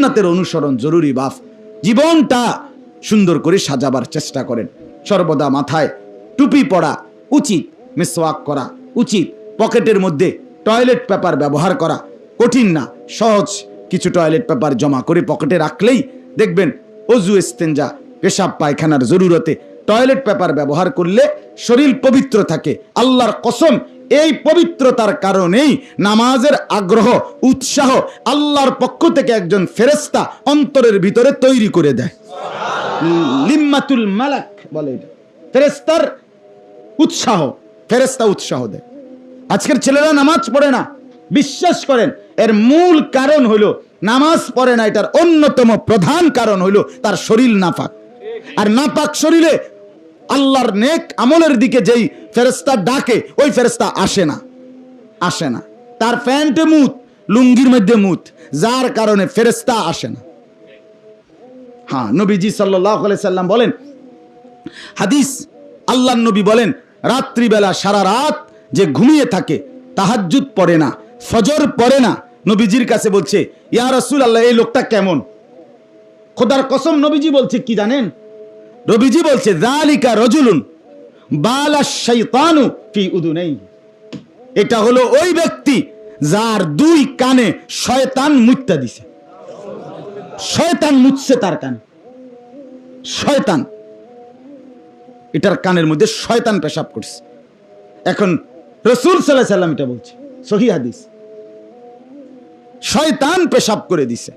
সুন্নাতের অনুসরণ জরুরি বাপ। জীবনটা সুন্দর করে সাজাবার চেষ্টা করেন। সর্বদা মাথায় টুপি পরা উচিত, মিসওয়াক করা উচিত, পকেটের মধ্যে টয়লেট পেপার ব্যবহার করা কঠিন না, সহজ কিছু টয়লেট পেপার জমা করে পকেটে রাখলেই দেখবেন অজু ইস্তেঞ্জা পেশাব পায়খানার জরুরতে টয়লেট পেপার ব্যবহার করলে শরীর পবিত্র থাকে। আল্লাহর কসম, এই পবিত্রতার কারণেই নামাজের আগ্রহ উৎসাহ আল্লাহর পক্ষ থেকে একজন ফেরেশতা অন্তরের ভিতরে তৈরি করে দেয়। লিম্মাতুল মালাক বলে এটা, ফেরেশতার উৎসাহ, ফেরেশতা উৎসাহ দেয়। আজকের ছেলেরা নামাজ পড়ে না, বিশ্বাস করেন এর মূল কারণ হলো নামাজ পড়ে না। এটার অন্যতম প্রধান কারণ হলো তার শরীর নাপাক। আর নাপাক শরীরে আল্লাহর নেক আমলের দিকে যেই ফেরেশতা ডাকে ওই ফেরেশতা আসে না। তার প্যান্টে মুত, লুঙ্গির মধ্যে মুত, যার কারণে ফেরেশতা আসে না। হ্যাঁ, নবীজি সাল্লাল্লাহু আলাইহি সাল্লাম বলেন, হাদিস, আল্লাহর নবী বলেন, রাত্রিবেলা সারা রাত যে ঘুমিয়ে থাকে, তাহাজ্জুদ পড়ে না, ফজর পড়ে না, নবীজির কাছে বলছে, ইয়া রাসূলুল্লাহ, এই লোকটা কেমন? খোদার কসম নবীজি বলছে কি জানেন? নবীজি বলছে, যালিকা রাজুলুন বালাশ শাইতানু ফি উযুনাইহি, এটা হলো ওই ব্যক্তি যার দুই কানে শয়তান মুত্তা দিছে। শয়তান মুতছে তার কানে, শয়তান, এটার কানের মধ্যে শয়তান পেশাব করছে। এখন রাসূল সাল্লাল্লাহু আলাইহি সাল্লাম এটা বলছে, সহিহ হাদিস, শয়তান পেশাব করে দিছে।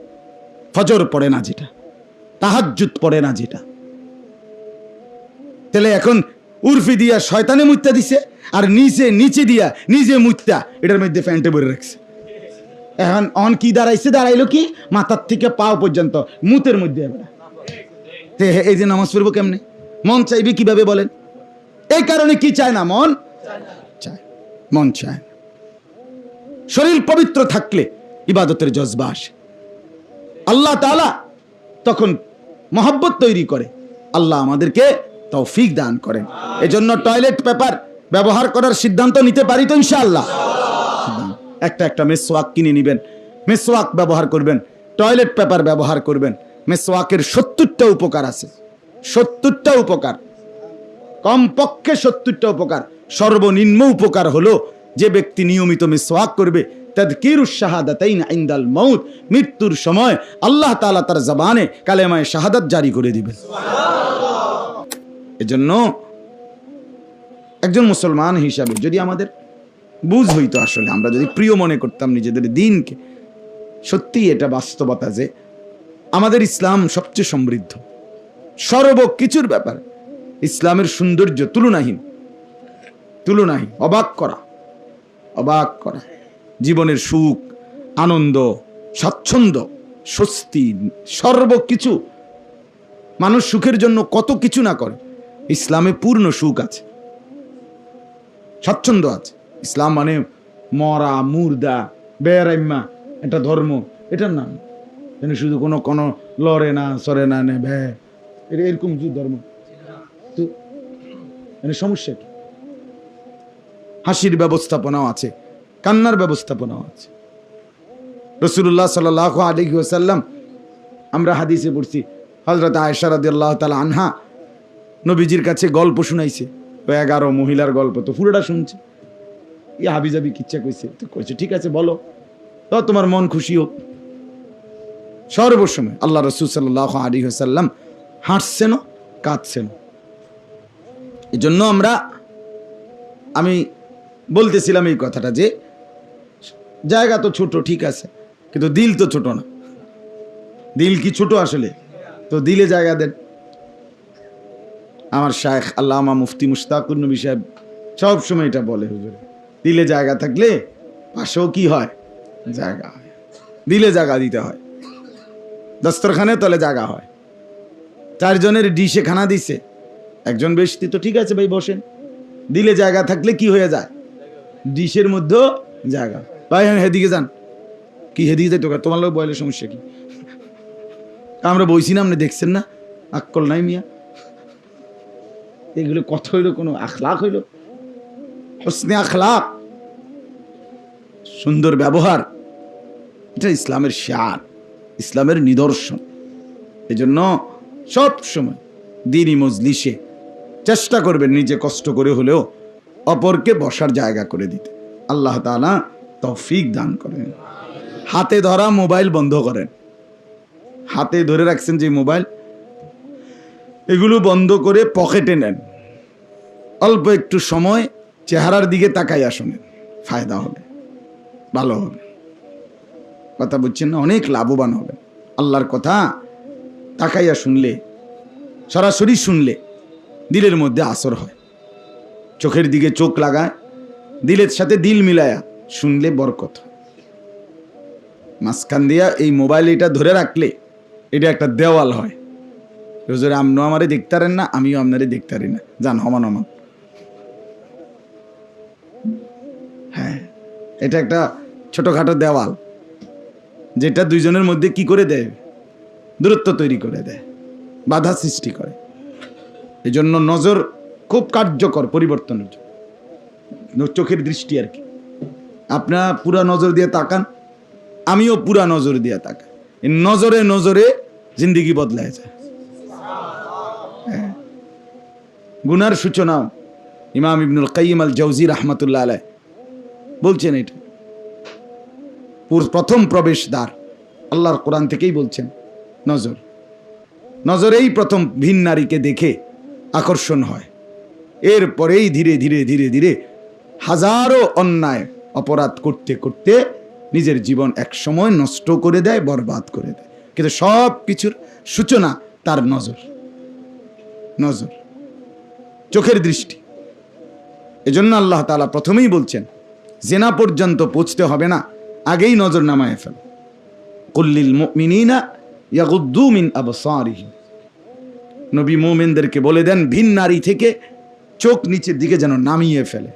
ফজর পড়ে না যেটা, তাহাজ্জুদ পড়ে না যেটা, তাহলে এখন উর্ফি দিয়া শয়তানে মুত্তা দিছে আর নিচে দিয়া নিজে মুত্তা এটার মধ্যে প্যান্টে ভরে রাখছে। এখন অন কি দাঁড়াইলো কি মাথার থেকে পাও পর্যন্ত মুতের মধ্যে। এই যে নামাজ পড়বো কেমনে? মন চাইবে কিভাবে বলেন? এই কারণে কি চায় না? মন চায় না। শরীর পবিত্র থাকলে ইবাদতের জজবা আসে, আল্লাহ তাআলা তখন মহব্বত তৈরি করে। আল্লাহ আমাদেরকে তৌফিক দান করেন। এজন্য টয়লেট পেপার ব্যবহার করার সিদ্ধান্ত নিতে পারি তো ইনশাআল্লাহ? একটা মিসওয়াক কিনে নিবেন, মিসওয়াক ব্যবহার করবেন, টয়লেট পেপার ব্যবহার করবেন। মিসওয়াকের 70টা উপকার আছে, 70টা উপকার, কমপক্ষে 70টা উপকার। সর্বনিম্ন উপকার হলো যে ব্যক্তি নিয়মিত মিসওয়াক করবে, তাযকিরুশ শাহাদাতাইন ইনদাল মাউত, মৃত্যুর সময় আল্লাহ তাআলা তার জবানে কালেমায়ে শাহাদাত জারি করে দিবেন। এজন্য একজন মুসলমান হিসাবে যদি আমাদের বুঝ হইতো, আসলে আমরা যদি প্রিয় মনে করতাম নিজেদের দ্বীনকে, সত্যি এটা বাস্তবতা যে আমাদের ইসলাম সবচেয়ে সমৃদ্ধ সর্বকিছুর ব্যাপারে। ইসলামের সৌন্দর্য তুলনাহীন, অবাক করা। জীবনের সুখ, আনন্দ, স্বাচ্ছন্দ্য, স্বস্তি, সর্বকিছু। মানুষ সুখের জন্য কত কিছু না করে, ইসলামে পূর্ণ সুখ আছে, স্বাচ্ছন্দ্য আছে। ইসলাম মানে মরা মুর্দা বেরাইম্মা এটা ধর্ম, এটার নাম শুধু কোনো লড়ে না সরে না নে ভ্যা, এটা এরকম ধর্ম তো সমস্যা কি? হাসির ব্যবস্থাপনাও আছে, কান্নার ব্যবস্থাপনাও আছে। রাসূলুল্লাহ সাল্লাল্লাহু আলাইহি ওয়াসাল্লাম, আমরা হাদিসে পড়ছি, হযরত আয়েশা রাদিয়াল্লাহু তাআলা আনহা নবীজির কাছে গল্প শুনাইছে। ওই 11 মহিলার গল্প তো পুরোটা শুনছে। হাবিজাবি কিচ্ছা কইছে, তো কইছে ঠিক আছে বলো, তো তোমার মন খুশি হোক। সর্বসময় আল্লাহ রাসূল সাল্লাল্লাহু আলাইহি ওয়াসাল্লাম হাসছেন, কাঁদছেন। এজন্য আমি বলতেছিলাম এই কথাটা যে জায়গা তো ছোট ঠিক আছে, কিন্তু দিল তো ছোট না। দিল কি ছোট আসলে? তো দিলে জায়গা দেন। আমার শায়েখ আল্লামা মুফতি মুশতাকুর নবী সাহেব সব সময় এটা বলে, হুজুর দিলে জায়গা থাকলে পাশেও কি হয়? জায়গা হয়। দিলে জায়গা দিতে হয়, দস্তরখানে তলে জায়গা হয়। 4 জনের ডিশে খানা দিছে, একজন বেশি তো ঠিক আছে ভাই বসেন। দিলে জায়গা থাকলে কি হয়ে যায়? ডিশের মধ্যেও জায়গা। ভাই হেদিকে যান, কি হেদিকে যাই তোকে, তোমার লোক বয়লের সমস্যা কি? আমরা বইছি না, আপনি দেখছেন না? আক্কল নাই মিয়া, এগুলো কথা হইল, কোনো আখলাক হইল? হোসনে আখলাক, সুন্দর ব্যবহার, এটা ইসলামের শিয়ার, ইসলামের নিদর্শন। এজন্য সব সময় দ্বীনি মজলিসে চেষ্টা করবেন নিজে কষ্ট করে হলেও অপরকে বসার জায়গা করে দিতে। আল্লাহ তাআলা তৌফিক দান করেন। হাতে ধরা মোবাইল বন্ধ করেন। হাতে ধরে রাখছেন যে মোবাইল, এগুলো বন্ধ করে পকেটে নেন। অল্প একটু সময় চেহারার দিকে তাকাইয়া শোনেন, ফায়দা হবে, ভালো হবে। কথা বুঝছেন না? অনেক লাভবান হবে। আল্লাহর কথা তাকাইয়া শুনলে, সরাসরি শুনলে দিলের মধ্যে আসর হয়। চোখের দিকে চোখ লাগায়, দিলের সাথে দিল মিলায়া শুনলে বরকত হয়। মাঝখান দিয়া এই মোবাইল এটা ধরে রাখলে এটা একটা দেওয়াল হয়। হুজুর আপনিও আমারে দেখতে পারেন না, আমিও আপনারে দেখতে পারি না, যান হমান হমান। হ্যাঁ, এটা একটা ছোটখাটো দেওয়াল, যেটা দুইজনের মধ্যে কি করে দেয়? দূরত্ব তৈরি করে দেয়, বাধা সৃষ্টি করে। এই জন্য নজর খুব কার্যকর পরিবর্তনের জন্য। চোখের দৃষ্টি আর কি। আপনার পুরা নজর দিয়ে তাকান, আমিও পুরা নজর দিয়ে তাকাই। এই নজরে নজরে জিন্দিগি বদলায় যায়। গুনার সূচনাও ইমাম ইবনুল কাইয়িম আল জাওজি রাহমাতুল্লাহ আলাইহি বলছেন, এটা প্রথম প্রবেশদ্বার আল্লাহর কোরআন থেকেই বলছেন নজর। নজরেই প্রথম ভিন নারীকে দেখে আকর্ষণ হয়, এরপরেই ধীরে ধীরে ধীরে ধীরে হাজারো অন্যায় অপরাধ করতে করতে নিজের জীবন এক সময় নষ্ট করে দেয়, বরবাদ করে দেয়। কিন্তু সব কিছুর সূচনা তার নজর। নজর, চোখের দৃষ্টি। এজন্য আল্লাহ তাআলা প্রথমেই বলছেন জিনা পর্যন্ত পৌঁছতে হবে না, আগেই নজর নামায় ফেল। কুল্লিল মুমিনিনা ইয়াগুদ্দু মিন আবসারিহিম। নবী মুমিনদেরকে বলে দেন ভিন নারী থেকে চোখ নিচের দিকে যেন নামিয়ে ফেলে।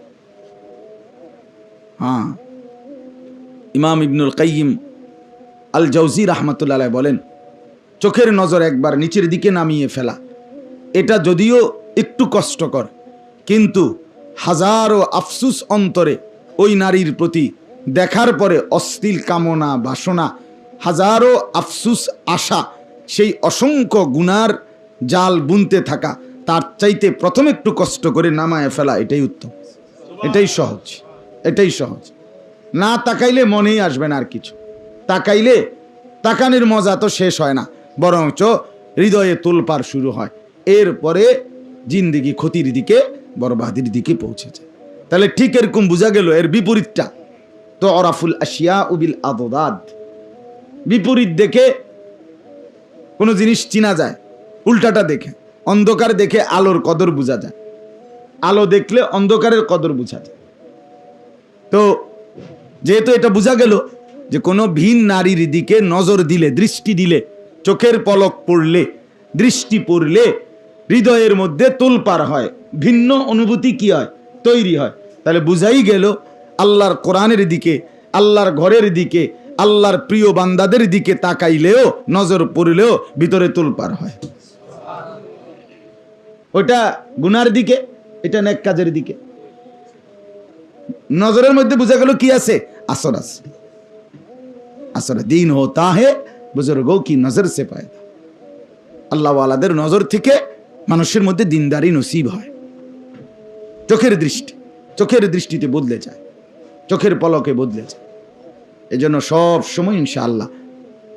হ্যাঁ, ইমাম ইবনুল কাইয়িম আল জাওজি রাহমাতুল্লাহ আলাইহি বলেন, চোখের নজর একবার নিচের দিকে নামিয়ে ফেলা এটা যদিও একটু কষ্টকর, কিন্তু হাজারো আফসুস অন্তরে ওই নারীর প্রতি দেখার পরে অশ্লীল কামনা বাসনা, হাজারো আফসুস আশা, সেই অসংখ্য গুনার জাল বুনতে থাকা, তার চাইতে প্রথমে একটু কষ্ট করে নামায় ফেলা এটাই উত্তম, এটাই সহজ, এটাই সহজ। না তাকাইলে মনেই আসবে না আর কিছু। তাকাইলে তাকানির মজা তো শেষ হয় না, বরঞ্চ হৃদয়ে তোলপাড় শুরু হয়। এরপরে জিন্দেগি ক্ষতির দিকে, বরবাদির দিকে পৌঁছে যায়। তাহলে ঠিক এরকম বোঝা গেল এর বিপরীতটা। তো অরাফুল আশিয়া উবিল আদদাদ, বিপরীত দেখে কোনো জিনিস চিনা যায়, উল্টাটা দেখে। অন্ধকার দেখে আলোর কদর বোঝা যায়, আলো দেখলে অন্ধকারের কদর বোঝা যায়। তো যেহেতু এটা বোঝা গেল যে কোনো ভিন নারীর দিকে নজর দিলে, দৃষ্টি দিলে, চোখের পলক পড়লে, দৃষ্টি পড়লে হৃদয়ের মধ্যে তোলপাড় হয়, ভিন্ন অনুভূতি কি হয়? তৈরি হয়। তাহলে বুঝাই গেল আল্লাহর কোরআনের দিকে, আল্লাহর ঘরের দিকে, আল্লাহর প্রিয় বান্দাদের দিকে তাকাইলেও, নজর পড়লেও ভিতরে তোলপাড় হয়। ওটা গুনার দিকে, এটা নেক কাজের দিকে। নজরের মধ্যে বোঝা গেল কি আছে? আসর আছে। আসর দিন হোতা হে বুজুর্গো কি নজর সে পায়। আল্লাহ ওয়ালাদের নজর থেকে মানুষের মধ্যে দিনদারি নসিব হয়। চোখের দৃষ্টি, চোখের দৃষ্টিতে বদলে যায়, চোখের পলকে বদলে যায়। এজন্য সব সময় ইনশাআল্লাহ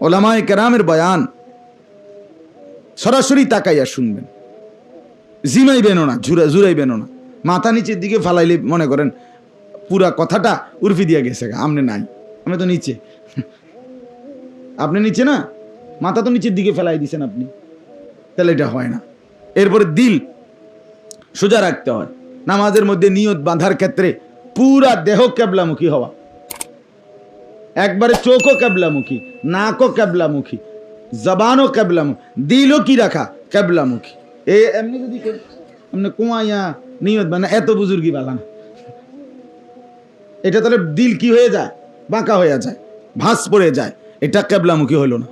ওলামায়ে কেরামের বয়ান সরাসরি তাকাইয়া শুনবেন, জিমাইবেনও না, জুরাইবেনও না। মাথা নিচের দিকে ফালাইলে মনে করেন পুরা কথাটা উর্ফি দিয়া গেছে, আমনে নাই, আমি তো নিচে, আপনি নিচে না, মাথা তো নিচের দিকে ফেলাই দিছেন আপনি, তাহলে এটা হয় না। এরপরে দিল সোজা রাখতে হয়। নামাজের মধ্যে নিয়ত বাঁধার ক্ষেত্রে পুরা দেহ কেবলামুখী হওয়া, একবারে চোখও কেবলামুখী, নাকও কেবলামুখী, জবানও কেবলামুখী, দিলও কি রাখা কেবলামুখী। এমনি যদি এমনি কুয়াইয়া নিয়ত বানা, এত বুজুর্গি বালা না, এটা তাহলে দিল কি হয়ে যায়? বাঁকা হয়ে যায়, ভাঁজ পড়ে যায়। এটা কেবলামুখী হইল না।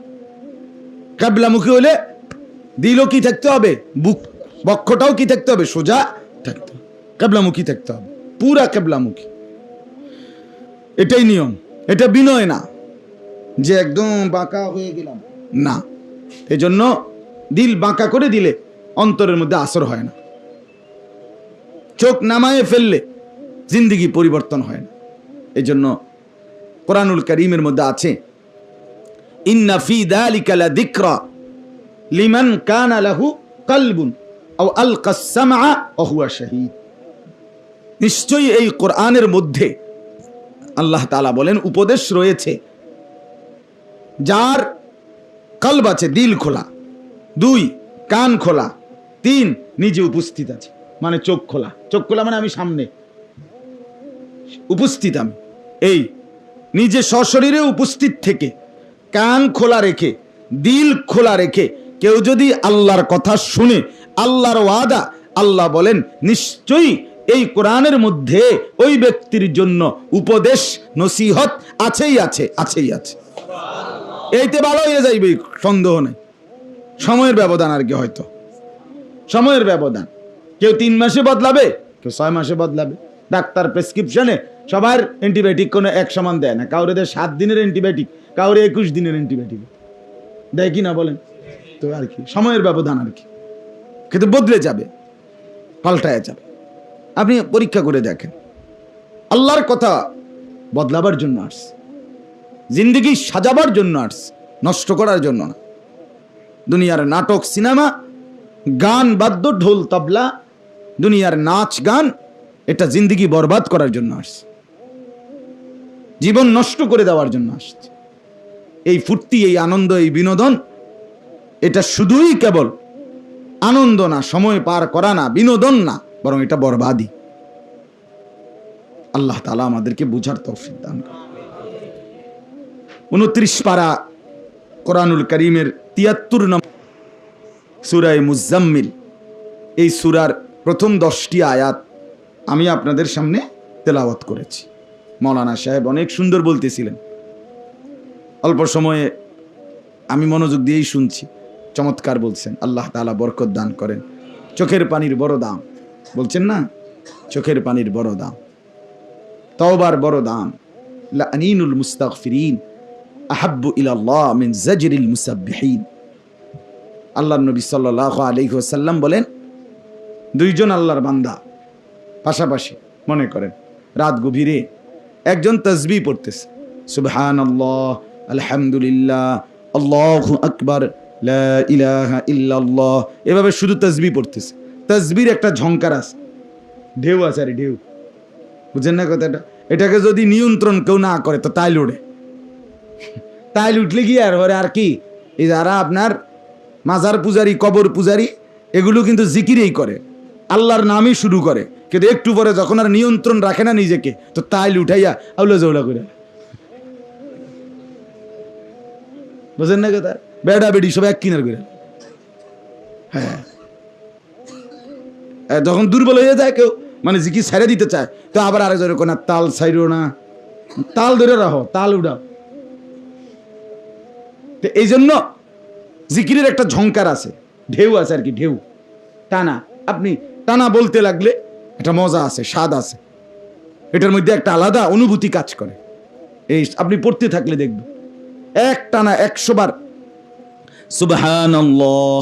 কেবলামুখী হলে দিলও কি থাকতে হবে? বুক বক্ষটাও কি থাকতে হবে? সোজা থাকতে হবে, কেবলামুখী থাকতে হবে, পুরা কেবলামুখী। এটাই নিয়ম, এটা বিনয় না। যে একদম বাঁকা হয়ে গেলাম, না। এজন্য দিল বাঁকা করে দিলে অন্তরের মধ্যে আসর হয় না, চোখ নামায়ে ফেললে জিন্দেগি পরিবর্তন হয় না। এজন্য কোরআনুল কারীমের মধ্যে আছে, ইন্না ফি যালিকা লাযিকরা লিমান কানা লাহু কলবুন আও আলকাস সামআ ওয়া হুয়া শাহীদ। নিশ্চয়ই এই কোরআনের মধ্যে আল্লাহ তাআলা বলেন উপদেশ রয়েছে যার কলব আছে, দিল খোলা, 2 কান খোলা, 3 নিজে উপস্থিত আছে, মানে চোখ খোলা। চোখ খোলা মানে আমি সামনে উপস্থিত, আমি এই নিজে সশরীরে উপস্থিত থেকে কান খোলা রেখে দিল খোলা রেখে কেউ যদি আল্লাহর কথা শুনে, আল্লাহর ওয়াদা, আল্লাহ বলেন নিশ্চয়ই এই কোরআনের মধ্যে ওই ব্যক্তির জন্য উপদেশ নসিহত আছেই আছে, আছেই আছে। এইতে ভালো হয়ে যাইবে, সন্দেহ নেই। সময়ের ব্যবধান আর কি, হয়তো সময়ের ব্যবধান। কেউ 3 মাসে বদলাবে, কেউ 6 মাসে বদলাবে। ডাক্তার প্রেসক্রিপশনে সবার অ্যান্টিবায়োটিক কোনো এক সমান দেয় না, কাউরে দেয় 7 দিনের অ্যান্টিবায়োটিক, কাউরে 21 দিনের অ্যান্টিবায়োটিক দেয় কি না বলেন? তো আর কি, সময়ের ব্যবধান আর কি, কিন্তু বদলে যাবে, পাল্টায় যাবে। আপনি পরীক্ষা করে দেখেন, আল্লাহর কথা বদলাবার জন্য আসছে, জিন্দগি সাজাবার জন্য আসছে, নষ্ট করার জন্য না। দুনিয়ার নাটক, সিনেমা, গান, বাদ্য, ঢোল, তবলা, দুনিয়ার নাচ গান, এটা জিন্দগি বরবাদ করার জন্য আসছে, জীবন নষ্ট করে দেওয়ার জন্য আসছে। এই ফুর্তি, এই আনন্দ, এই বিনোদন, এটা শুধুই কেবল আনন্দ না, সময় পার করা না, বিনোদন না, বরং এটা বরবাদি। আল্লাহ তাআলা আমাদেরকে বুঝার তৌফিক দান করুন। 29 পারা কোরআনুল কারীমের 73 নম্বর সূরা মুজাম্মিল, এই সূরার প্রথম 10টি আয়াত আমি আপনাদের সামনে তেলাওয়াত করেছি। মাওলানা সাহেব অনেক সুন্দর বলতেছিলেন, অল্প সময়ে আমি মনোযোগ দিয়েই শুনছি, চমৎকার বলছেন। আল্লাহ তাআলা বরকত দান করেন। চোখের পানির বড় দাম, বলছেন না, চোখের পানির বড় দাম, তওবার বড় দাম। লাআনিনুল মুস্তাগফিরিন আহাব্বু ইলাল্লাহ মিন জাজরিল মুসাব্বিহিন। আল্লাহর নবী সাল্লাল্লাহু আলাইহি ওয়াসাল্লাম বলেন, 2 জন আল্লাহর বান্দা পাশাপাশি, মনে করেন রাত গভীরে একজন তাসবিহ পড়তেছে, সুবহানাল্লাহ, আলহামদুলিল্লাহ, আল্লাহু আকবার, লা ইলাহা ইল্লাল্লাহ, এভাবে শুধু তাসবিহ পড়তেছে। তাসবিহর একটা ঝংকার আছে, ঢেউ আছে, আরে ঢেউ, বুঝেন না কথাটা? এটাকে যদি নিয়ন্ত্রণ কেউ না করে তো তাইল উঠে, তাইল উঠলে কি আর ওরে আর কি, এই যারা আপনার মাজার পূজারি, কবর পূজারি, এগুলো কিন্তু জিকিরেই করে, আল্লাহর নামই শুরু করে, কিন্তু একটু পরে যখন আর নিয়ন্ত্রণ রাখে না নিজেকে, তো তাইল উঠাইয়া আউলা জৌলা করে, বুঝেন না কথা? বেড়া বেড়ি সব এক কিনার করে। হ্যাঁ, যখন দুর্বল হয়ে যায় কেউ, মানে জিকির ছেড়ে দিতে চায়, তো আবার আরেকজনে কোন তাল ছাইরো না, তাল ধরে রাখো, তাল উঠাও। তো এই জন্য জিকিরের একটা ঝংকার আছে, ঢেউ আছে আর কি, ঢেউ টানা। আপনি টানা বলতে লাগলে একটা মজা আছে, স্বাদ আছে, এটার মধ্যে একটা আলাদা অনুভূতি কাজ করে। এই আপনি পড়তে থাকলে দেখবেন এক টানা 100 বার সুবহানাল্লাহ,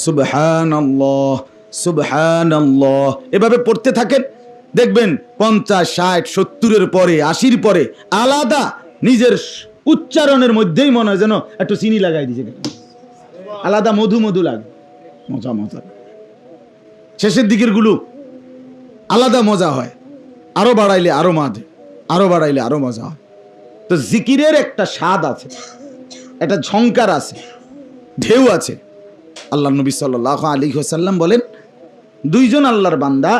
সুবহানাল্লাহ, সুবহানাল্লাহ এভাবে পড়তে থাকেন, দেখবেন 50, 60, 70-এর পরে, 80-র পরে আলাদা নিজের উচ্চারণের মধ্যেই মনে হয় যেন একটু চিনি লাগাই দিয়েছে, আলাদা মধু মধু লাগে, মজা মজা। শেষের দিকের গুলো আলাদা মজা হয়, আরো বাড়াইলে আরো মজা, আরো বাড়াইলে আরো মজা হয়। তো জিকিরের একটা স্বাদ আছে, একটা ঝংকার আছে, ঢেউ আছে। আল্লাহ নবী সাল্লাল্লাহু আলাইহি ওয়াসাল্লাম বলেন, 2 জন আল্লাহর বান্দা,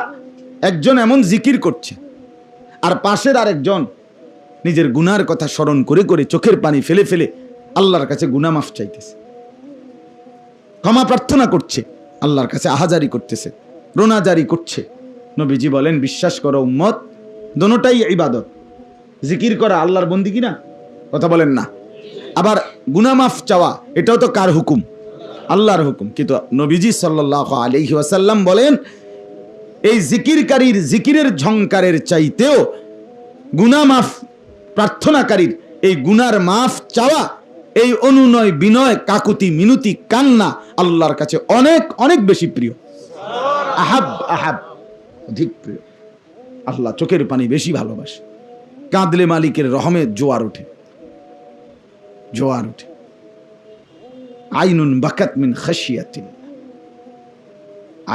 একজন এমন জিকির করছে আর পাশের আরেকজন নিজের গুনার কথা স্মরণ করে করে চোখের পানি ফেলে ফেলে আল্লাহর কাছে গুনাহ মাফ চাইতেছে, ক্ষমা প্রার্থনা করছে, আল্লাহর কাছে আহাজারি করতেছে, রোনাজারি করছে। নবীজি বলেন, বিশ্বাস করো উম্মত, দোনোটাই ইবাদত। জিকির করা আল্লাহর বন্দেগী না, কথা বলেন না? আবার গুনাহ মাফ চাওয়া, এটাও তো কার হুকুম? আল্লাহর হুকুম। কিন্তু নবীজি সাল্লাল্লাহু আলাইহি ওয়াসাল্লাম বলেন, এই জিকিরকারীর জিকিরের ঝংকারের চাইতেও গুনাহ মাফ প্রার্থনাকারীর এই গুনার মাফ চাওয়া এই অনুনয় বিনয় কাকুতি মিনতি কান্না আল্লাহর কাছে অনেক অনেক বেশি প্রিয়, আহাব আহাব, অধিক প্রিয়। আল্লাহ চোখের পানি বেশি ভালোবাসে। কাঁদলে মালিকের রহমে জোয়ার ওঠে, জোয়ার ওঠে। আইনুন বাকাত মিন খাশিয়াতিল্লাহ,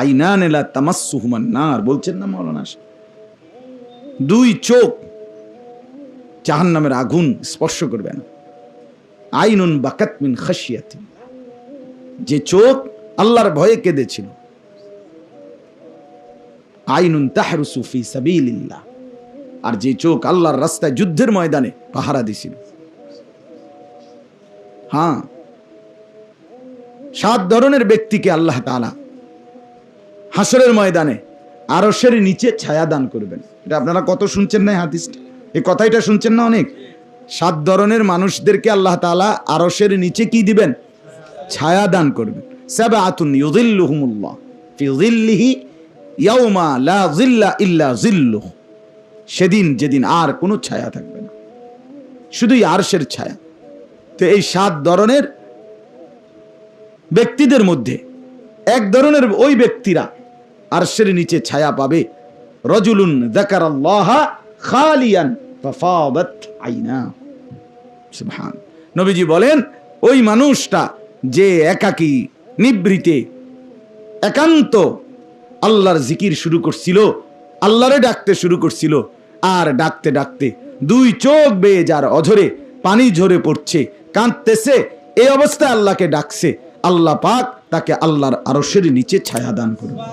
আইনান লা তামাসসুহুমান নার, বলছেন না মাওলানা। দুই চোখ জাহান্নামের আগুন স্পর্শ করবে না। আইনুন বাকাত মিন খাশিয়াতিল্লাহ, যে চোখ আল্লাহর ভয়ে কেঁদেছিল। আইনুন তাহরুসু ফি সাবিলিল্লাহ, আর যে চোখ আল্লাহর রাস্তায় যুদ্ধের ময়দানে পাহারা দিছিল। হ্যাঁ, 7 ধরনের ব্যক্তিকে আল্লাহ তাআলা হাসরের ময়দানে আরশের নিচে ছায়া দান করবেন। এটা আপনারা কত শুনছেন না হাদিসটা, এই কথাটা শুনছেন না অনেক। 7 ধরনের মানুষদেরকে আল্লাহ তাআলা আরশের নিচে কি দিবেন? ছায়া দান করবেন। সাবআতুন ইউযিল্লুহুমুল্লাহ ফি যিল্লিহি ইয়াওমা লা যিল্লা ইল্লা যিল্লুহু, সেদিন যেদিন আর কোনো ছায়া থাকবে না, শুধুই আরশের ছায়া। তো এই 7 ধরনের ব্যক্তিদের মধ্যে এক ধরনের ওই ব্যক্তিরা আরশের নিচে ছায়া পাবে। রাজুলুন যাকারাল্লাহা খালিয়ান ফাফাদাত আইনা। সুবহান। নবীজি বলেন ওই মানুষটা যে একাকী নিভৃতে একান্ত আল্লাহর জিকির শুরু করছিল, আল্লাহরে ডাকতে শুরু করছিল, আর ডাকতে ডাকতে 2 চোখ বেয়ে যার অঝরে পানি ঝরে পড়ছে, কাঁদতেছে, এই অবস্থায় আল্লাহকে ডাকছে, আল্লাহ পাক তাকে আল্লাহর আরশের নিচে ছায়া দান করবে।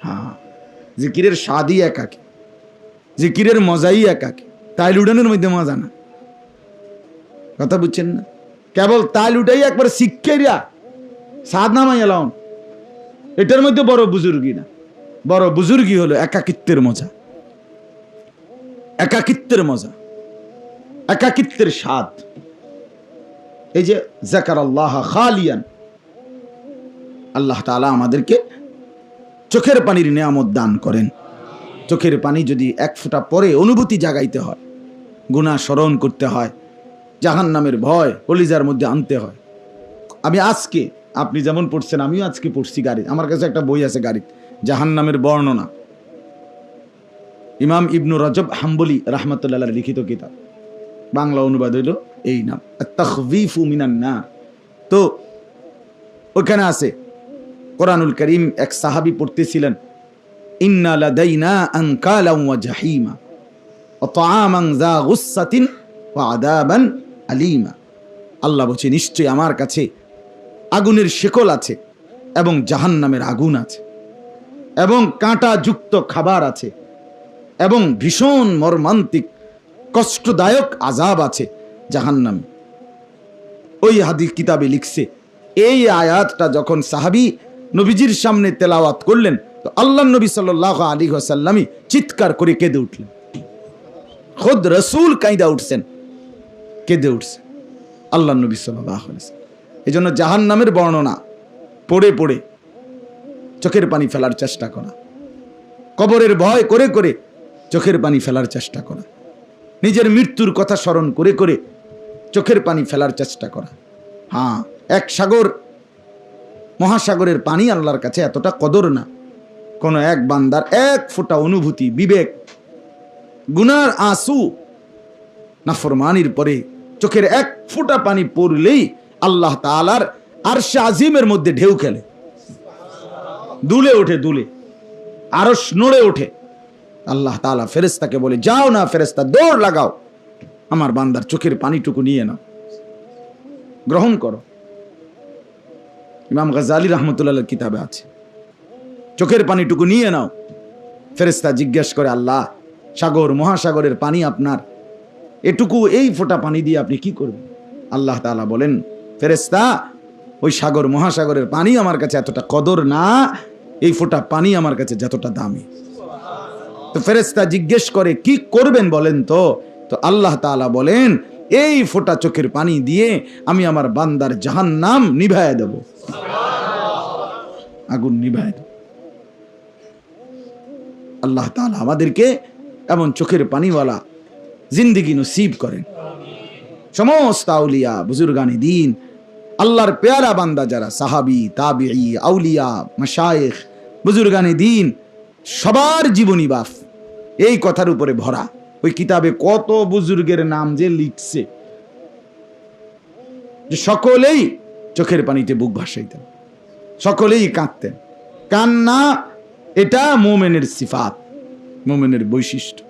হ্যাঁ, জিকিরের স্বাদই একাকী, জিকিরের মজাই একাকী। তাইল উড়ানোর মধ্যে মজা না, কথা বুঝছেন না? কেবল তাইল উঠাই একবার শিক্ষাইয়া সাদ নামাই এলাম, এটার মধ্যে বড় বুজুর্গি না। বড় বুজুর্গি হলো একাকিত্বের মজা, একাকিত্বের মজা, একাকিত্বের স্বাদ। এই যে যাকারাল্লাহ খালিয়ান, আল্লাহ তাআলা আমাদেরকে চোখের পানির নিয়ামত দান করেন। চোখের পানি যদি 1 ফোঁটা পরে অনুভূতি জাগাইতে হয়, গুনাহ স্মরণ করতে হয়, জাহান্নামের ভয় কলিজার মধ্যে আনতে হয়। আমি আজকে, আপনি যেমন পড়ছেন, আমিও আজকে পড়ছি গাড়ি, আমার কাছে একটা বই আছে গাড়ি, জাহান্নামের বর্ণনা, ইমাম ইবনু রজব হাম্বলি রাহমাতুল্লাহ আলাইহি লিখিত কিতাব, বাংলা অনুবাদ হইল এই নাম, আত-তাখফীফু মিনান নার। তো ওখানে আছে কোরআনুল কারীম, এক সাহাবী পড়তেছিলেন, ইন্না লাদাইনা আনকালাম ওয়া জাহিমা ওয়া তাআমান যা গুসসাতিন ওয়া আযাবান আলীমা। আল্লাহ বলছে নিশ্চয়ই আমার কাছে আগুনের শেকল আছে এবং জাহান্নামের আগুন আছে এবং কাঁটা যুক্ত খাবার আছে এবং ভীষণ মর্মান্তিক কষ্টদায়ক আযাব আছে জাহান্নামে। ওই হাদিস কিতাবে লিখছে, এই আয়াতটা যখন সাহাবী নবীজির সামনে তেলাওয়াত করলেন, তো আল্লাহ নবী সাল্লাল্লাহু আলাইহি ওয়াসাল্লাম চিৎকার করে কেঁদে উঠলেন। খুদ রাসূল কাঁদা উঠছেন, কেঁদে উঠছেন আল্লাহ নবী সাল্লাল্লাহু আলাইহি ওয়াসাল্লাম। এই জন্য জাহান্নামের বর্ণনা পড়ে পড়ে চোখের পানি ফেলার চেষ্টা করা, কবরের ভয় করে করে চোখের পানি ফেলার চেষ্টা করা, নিজের মৃত্যুর কথা স্মরণ করে করে চোখের পানি ফেলার চেষ্টা করা। হ্যাঁ, এক সাগর, মহাসাগরের পানি আল্লাহর কাছে এতটা কদর না, কোন এক বান্দার 1 ফোঁটা অনুভূতি, বিবেক, গুনার আঁসু, নাফরমানির পরে চোখের 1 ফোঁটা পানি পড়লেই আল্লাহ তাআলার আরশে আজিমের মধ্যে ঢেউ খেলে, দুলে ওঠে, দুলে আরশ নড়ে ওঠে। আল্লাহ তাআলা ফেরেশতাকে বলে, যাও না ফেরেশতা, দৌড় লাগাও, আমার বান্দার চোখের পানিটুকু নিয়ে নাও, গ্রহণ করো। ইমাম গাজ্জালী রাহমাতুল্লাহর কিতাবে আছে, চোখের পানিটুকু নিয়ে নাও। ফেরেশতা জিজ্ঞেস করে, আল্লাহ, সাগর মহাসাগরের পানি আপনার, এটুকু এই ফোঁটা পানি দিয়ে আপনি কি করবেন? আল্লাহ তাআলা বলেন, ফেরেশতা, ওই সাগর মহাসাগরের পানি আমার কাছে এতটা কদর না, এই ফোঁটা পানি আমার কাছে যতটা দামি। তো ফেরেশতা জিজ্ঞেস করে, কি করবেন বলেন তো? তো আল্লাহ তাআলা বলেন, এই ফোঁটা চোখের পানি দিয়ে আমি আমার বান্দার জাহান্নাম নিভায়া দেব, আগুন নিভায়া দেব। আল্লাহ তাআলা আমাদেরকে এমন চোখের পানিওয়ালা জিন্দেগি নসিব করেন। সমস্ত আউলিয়া বুজুর্গানি দিন, আল্লাহর পেয়ারা বান্দা যারা সাহাবী, তাবিঈ, আউলিয়া, মাশায়েখ, বুজুর্গানি দিন, সবার জীবনী বাফ এই কথার উপরে ভরা। ওই কিতাবে কত বুজুর্গের নাম যে লিখছে, যে সকলেই চোখের পানিতে বুক ভাসাইতেন, সকলেই কাঁদতেন। কান্না এটা মোমেনের সিফাত, মোমেনের বৈশিষ্ট্য,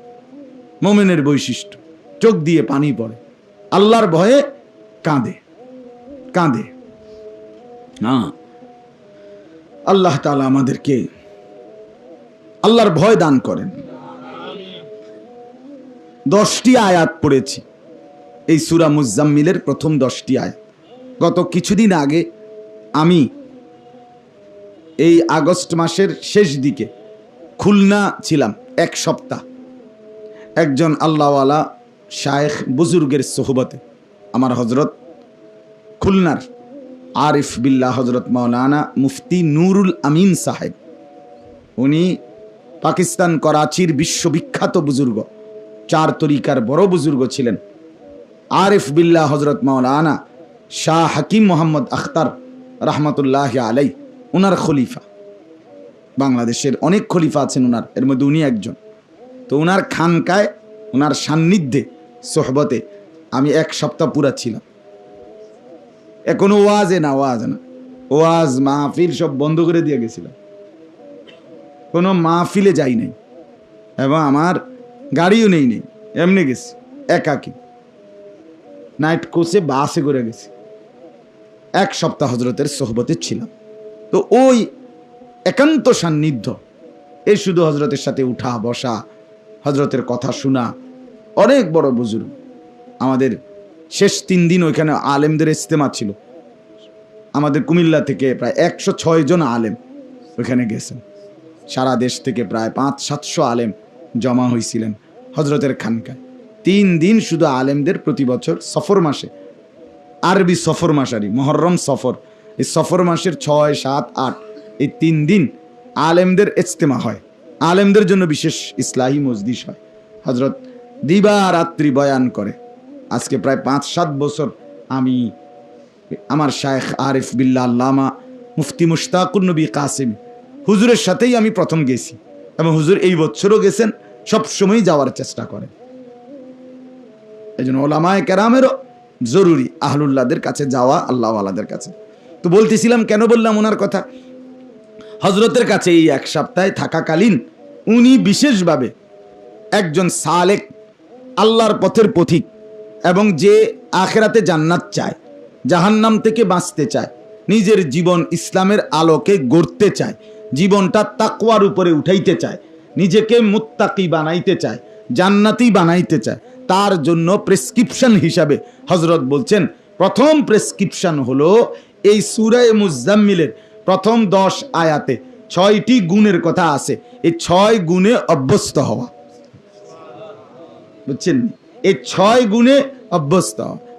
মোমেনের বৈশিষ্ট্য। চোখ দিয়ে পানি পড়ে, আল্লাহর ভয়ে কাঁদে কাঁদে। হ্যাঁ, আল্লাহ তাআলা আমাদেরকে আল্লাহর ভয় দান করেন। 10টি আয়াত পড়েছি এই সূরা মুজাম্মিলের প্রথম 10টি আয়াত। গত কিছুদিন আগে আমি এই আগস্ট মাসের শেষ দিকে খুলনা ছিলাম 1 সপ্তাহ। একজন আল্লাহওয়ালা শায়েখ বুজুর্গের সোহবতে আমার হজরত খুলনার আরিফ বিল্লাহ হজরত মাওলানা মুফতি নুরুল আমিন সাহেব, উনি পাকিস্তান করাচির বিশ্ববিখ্যাত বুজুর্গ, 4 তরিকার বড় বুজুর্গ ছিলেন। আরিফ বিল্লাহ হজরত মাওলানা শাহ হাকিম মোহাম্মদ আখতার রহমতুল্লাহ আলাই, উনার খলিফা। বাংলাদেশের অনেক খলিফা আছেন উনার, এর মধ্যে উনি একজন। তো উনার খানকায়, উনার সান্নিধ্যে সোহবতে আমি 1 সপ্তাহ পুরা ছিলাম। কোনো ওয়াজে না, ওয়াজ মাহফিল সব বন্ধ করে দিয়ে গেছিলাম, কোনো মাহফিলে যাই নাই, এবং আমার গাড়িও নেই, এমনি গেছি একাকি, নাইট কোচে বাসে করে গেছি। 1 সপ্তাহ হজরতের সোহবতে ছিলাম। তো ওই একান্ত সান্নিধ্য, এই শুধু হজরতের সাথে উঠা বসা, হজরতের কথা শোনা, অনেক বড় বুজুর্গ। আমাদের শেষ 3 দিন ওইখানে আলেমদের ইজতেমা ছিল। আমাদের কুমিল্লা থেকে প্রায় 106 জন আলেম ওইখানে গেছেন। সারা দেশ থেকে প্রায় 500-700 আলেম জমা হয়েছিলেন হজরতের খানকায়। 3 দিন শুধু আলেমদের প্রতি বছর সফর মাসে, আরবি সফর মাসারি মহররম সফর, এই সফর মাসের 6, 7, 8 এই 3 দিন আলেমদের ইজতেমা হয়। আলেমদের জন্য বিশেষ ইসলাহি মজলিস হয়। হজরত দিবা রাত্রি বয়ান করে। আজকে প্রায় 5-7 বছর আমি আমার শায়েখ আরিফ বিল্লাহ আল্লামা মুফতি মুশতাকুর নবী কাসিম হুজুরের সাথেই আমি প্রথম গেছি, এবং হুজুর এই বছরও গেছেন, সবসময় যাওয়ার চেষ্টা করেন। এই জন্য ওলামায়ে কেরামেরও জরুরি আহলুল্লাহদের কাছে যাওয়া, আল্লাহওয়ালাদের কাছে। তো বলতেছিলাম, কেন বললাম ওনার কথা, হজরতের কাছে এই 1 সপ্তাহে থাকাকালীন উনি বিশেষভাবে একজন সালেক, আল্লাহর পথের পথিক, এবং যে আখেরাতে জান্নাত চায়, জাহান্নাম থেকে বাঁচতে চায়, নিজের জীবন ইসলামের আলোকে গড়তে চায়, জীবনটা তাকওয়ার উপরে উঠাইতে চায়, নিজেকে মুত্তাকি বানাইতে চায়, জান্নাতি বানাইতে চায়, তার জন্য প্রেসক্রিপশন হিসাবে হজরত বলছেন, প্রথম প্রেসক্রিপশন হলো এই সূরা মুজাম্মিলের প্রথম 10 আয়াতে 6টি গুণের কথা আছে। এই 6 গুণে অভ্যস্ত হওয়া, বুঝছেন? এই 6 গুণে অভ্যস্ত